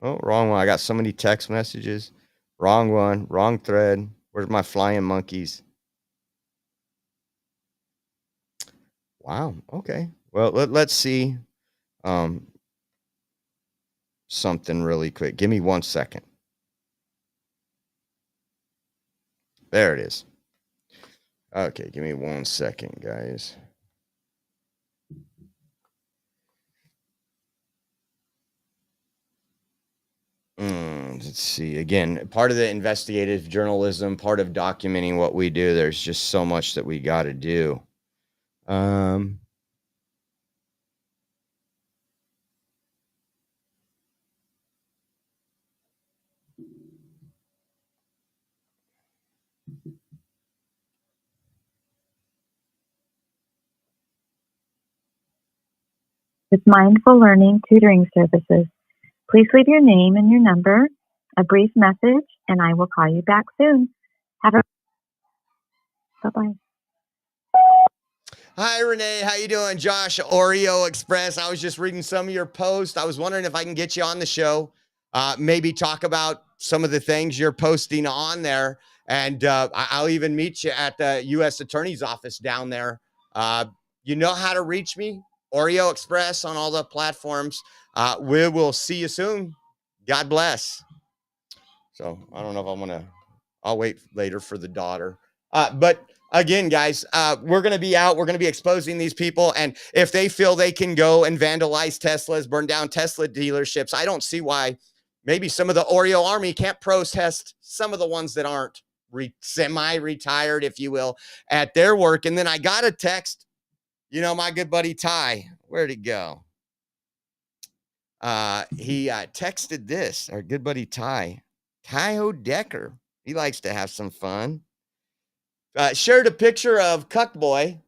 Oh, wrong one. I got so many text messages. Wrong one. Wrong thread. Where's my flying monkeys? Wow. Okay. Well, let's see something really quick. Give me 1 second. There it is. Okay. Give me 1 second, guys. Let's see. Again, part of the investigative journalism, part of documenting what we do. There's just so much that we got to do. With Mindful Learning Tutoring Services. Please leave your name and your number, a brief message, and I will call you back soon. Bye-bye. Hi, Renee. How you doing? Josh, Oreo Express. I was just reading some of your posts. I was wondering if I can get you on the show, maybe talk about some of the things you're posting on there. And I'll even meet you at the U.S. Attorney's Office down there. You know how to reach me, Oreo Express on all the platforms. We will see you soon. God bless. So I don't know if I'll wait later for the daughter. But again, guys, we're going to be out. We're going to be exposing these people. And if they feel they can go and vandalize Teslas, burn down Tesla dealerships, I don't see why maybe some of the Oreo army can't protest some of the ones that aren't semi-retired, if you will, at their work. And then I got a text, my good buddy Ty, where'd he go? He texted this, our good buddy Ty Decker. He likes to have some fun. Shared a picture of Cuck Boy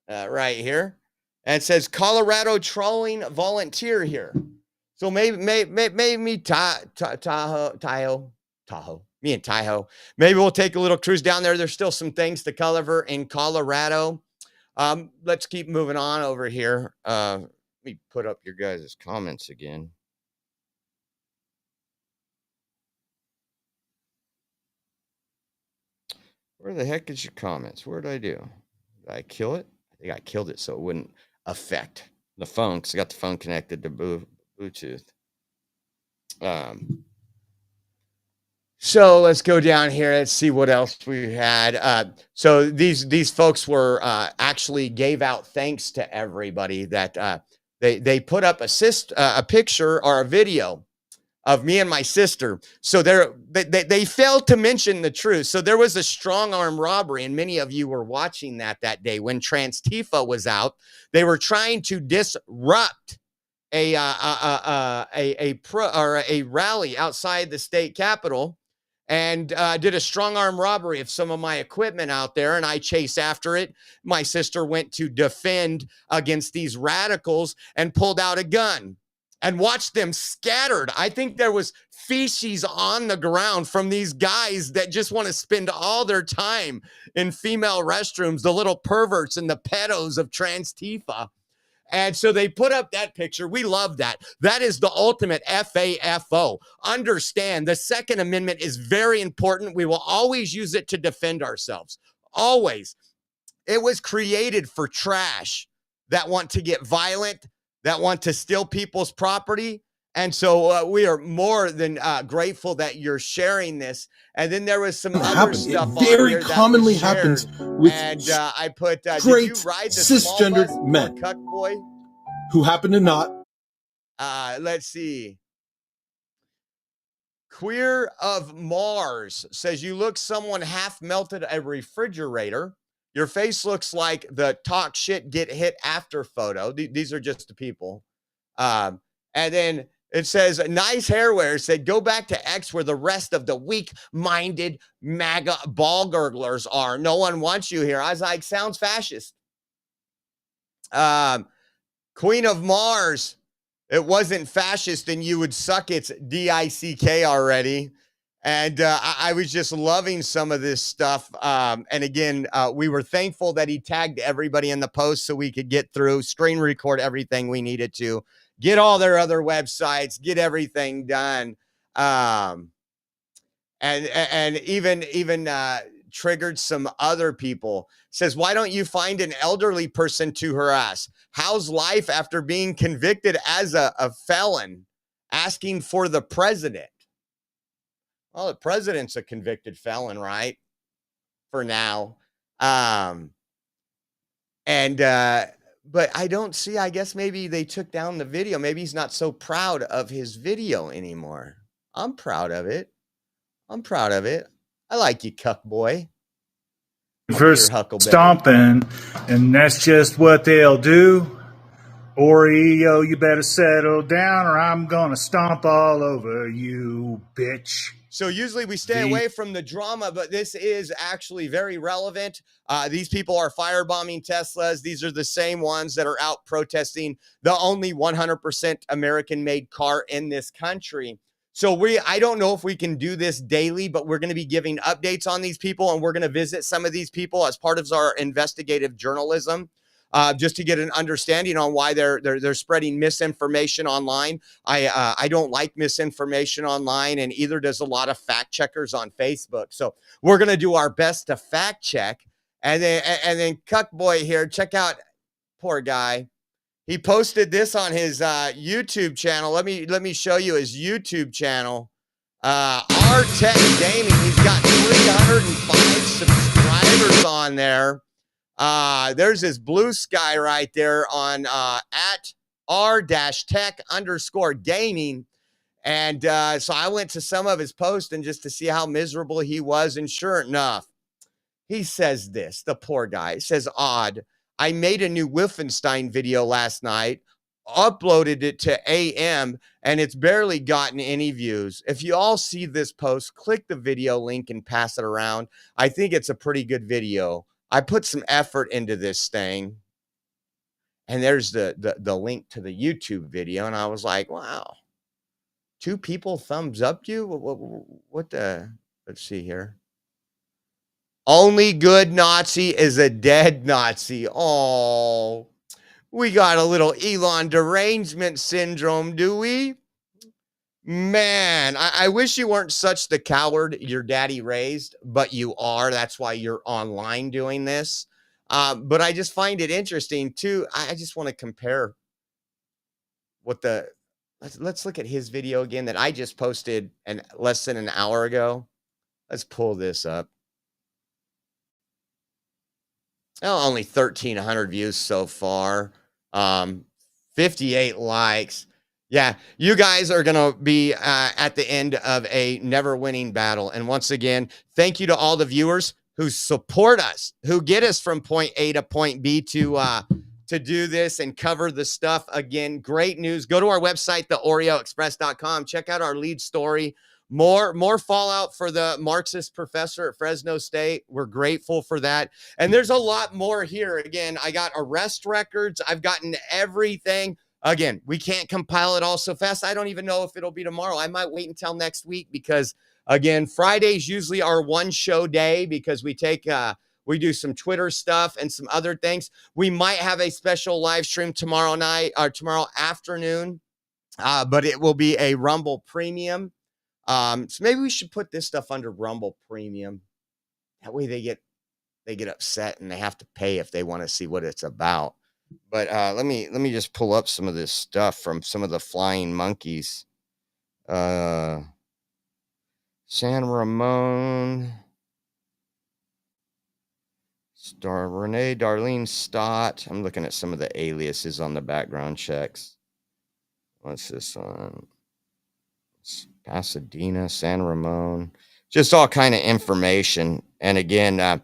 right here, and it says Colorado trolling volunteer here. So maybe me Tahoe, me and Tahoe. Maybe we'll take a little cruise down there. There's still some things to cover in Colorado. Let's keep moving on over here. Let me put up your guys' comments again. Where the heck is your comments? What did I do? Did I kill it? I think I killed it so it wouldn't affect the phone because I got the phone connected to Bluetooth. So let's go down here. Let's see what else we had. So these folks were actually gave out thanks to everybody that they put up a picture or a video of me and my sister. So they failed to mention the truth. So there was a strong arm robbery, and many of you were watching that day when Trans-Tifa was out. They were trying to disrupt a rally outside the state capitol, and did a strong arm robbery of some of my equipment out there, and I chased after it. My sister went to defend against these radicals and pulled out a gun and watched them scattered. I think there was feces on the ground from these guys that just want to spend all their time in female restrooms, the little perverts and the pedos of Trans-Tifa. And so they put up that picture. We love that. That is the ultimate FAFO. Understand, the Second Amendment is very important. We will always use it to defend ourselves. Always. It was created for trash that want to get violent, that want to steal people's property. And so we are more than grateful that you're sharing this. And then there was some other stuff it very commonly happens with I put straight did you ride the cisgendered men cuck boy who happen to not. Let's see. Queer of Mars says you look someone half melted a refrigerator. Your face looks like the talk shit get hit after photo. These are just the people. And then it says, nice hair wear. Said, go back to X where the rest of the weak-minded MAGA ball gurglers are. No one wants you here. I was like, sounds fascist. Queen of Mars. It wasn't fascist and you would suck its DICK already. And I was just loving some of this stuff. And again, we were thankful that he tagged everybody in the post so we could get through, screen record everything we needed to, get all their other websites, get everything done. And even triggered some other people. Says, why don't you find an elderly person to harass? How's life after being convicted as a felon? Asking for the president. Well, the president's a convicted felon, right? For now. But I don't see, I guess maybe they took down the video. Maybe he's not so proud of his video anymore. I'm proud of it. I like you, cuck boy. For stomping, and that's just what they'll do. Oreo, you better settle down or I'm gonna stomp all over you, bitch. So usually we stay away from the drama, but this is actually very relevant. These people are firebombing Teslas. These are the same ones that are out protesting the only 100% American-made car in this country. So I don't know if we can do this daily, but we're going to be giving updates on these people, and we're going to visit some of these people as part of our investigative journalism, just to get an understanding on why they're spreading misinformation online. I don't like misinformation online, and either does a lot of fact checkers on Facebook. So we're going to do our best to fact check, and then Cuck Boy here, check out poor guy. He posted this on his YouTube channel. Let me show you his YouTube channel. R Tech Gaming. He's got 305 subscribers on there. There's his blue sky right there on at r-tech_gaming. And so I went to some of his posts and just to see how miserable he was. And sure enough, he says this, the poor guy. He says, odd. I made a new Wolfenstein video last night, uploaded it to AM, and it's barely gotten any views. If you all see this post, click the video link and pass it around. I think it's a pretty good video. I put some effort into this thing. And there's the link to the YouTube video. And I was like, wow, 2 people thumbs up you? What the, let's see here. Only good Nazi is a dead Nazi. Oh, we got a little Elon derangement syndrome, do we? Man, I wish you weren't such the coward your daddy raised, but you are. That's why you're online doing this. But I just find it interesting, too. I just want to compare what let's look at his video again that I just posted less than an hour ago. Let's pull this up. Oh, only 1,300 views so far. 58 likes. Yeah, you guys are going to be at the end of a never-winning battle. And once again, thank you to all the viewers who support us, who get us from point A to point B to do this and cover the stuff. Again, great news. Go to our website, theoreoexpress.com. Check out our lead story. More fallout for the Marxist professor at Fresno State. We're grateful for that. And there's a lot more here. Again, I got arrest records. I've gotten everything. Again, we can't compile it all so fast. I don't even know if it'll be tomorrow. I might wait until next week because, again, Fridays usually are one show day because we do some Twitter stuff and some other things. We might have a special live stream tomorrow night or tomorrow afternoon, but it will be a Rumble Premium. So maybe we should put this stuff under Rumble Premium. That way they get upset and they have to pay if they want to see what it's about. But let me just pull up some of this stuff from some of the flying monkeys. San Ramon, Renee Darlene Stott. I'm looking at some of the aliases on the background checks. What's this one? It's Pasadena, San Ramon. Just all kind of information. And again,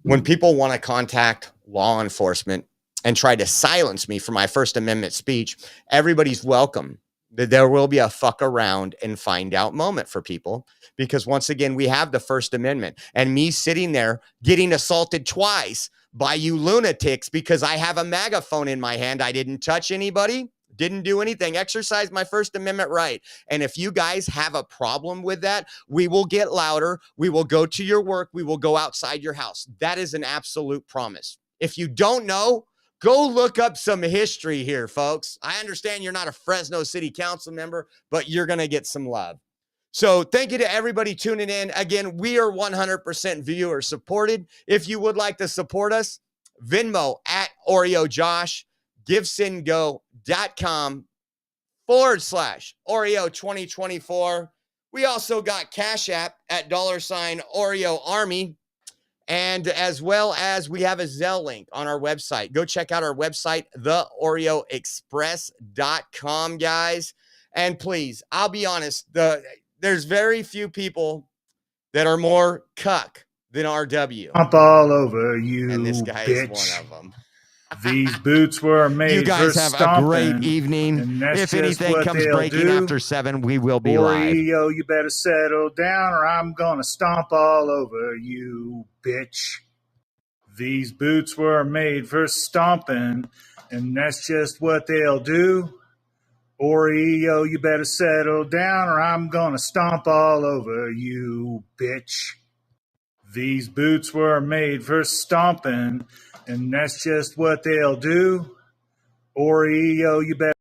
when people want to contact law enforcement and try to silence me for my First Amendment speech, everybody's welcome. There will be a fuck around and find out moment for people because once again, we have the First Amendment and me sitting there getting assaulted twice by you lunatics because I have a megaphone in my hand. I didn't touch anybody, didn't do anything, exercise my First Amendment right. And if you guys have a problem with that, we will get louder. We will go to your work. We will go outside your house. That is an absolute promise. If you don't know, go look up some history here, folks. I understand you're not a Fresno City Council member, but you're going to get some love. So thank you to everybody tuning in. Again, we are 100% viewer supported. If you would like to support us, Venmo at OREOJosh, GiveSendGo.com/Oreo2024. We also got Cash App at $OreoArmy. And as well as we have a Zelle link on our website. Go check out our website, theoreoexpress.com, guys. And please, I'll be honest, there's very few people that are more cuck than RW. Jump all over you, and this guy bitch. is one of them. These boots were made You guys for have stomping, a great evening. and that's If just anything what comes they'll breaking do. after 7, we will be live. Oreo, you better settle down or I'm gonna stomp all over you, bitch. These boots were made for stomping, and that's just what they'll do. Oreo, you better settle down or I'm gonna stomp all over you, bitch. These boots were made for stomping, and that's just what they'll do. Oreo, you better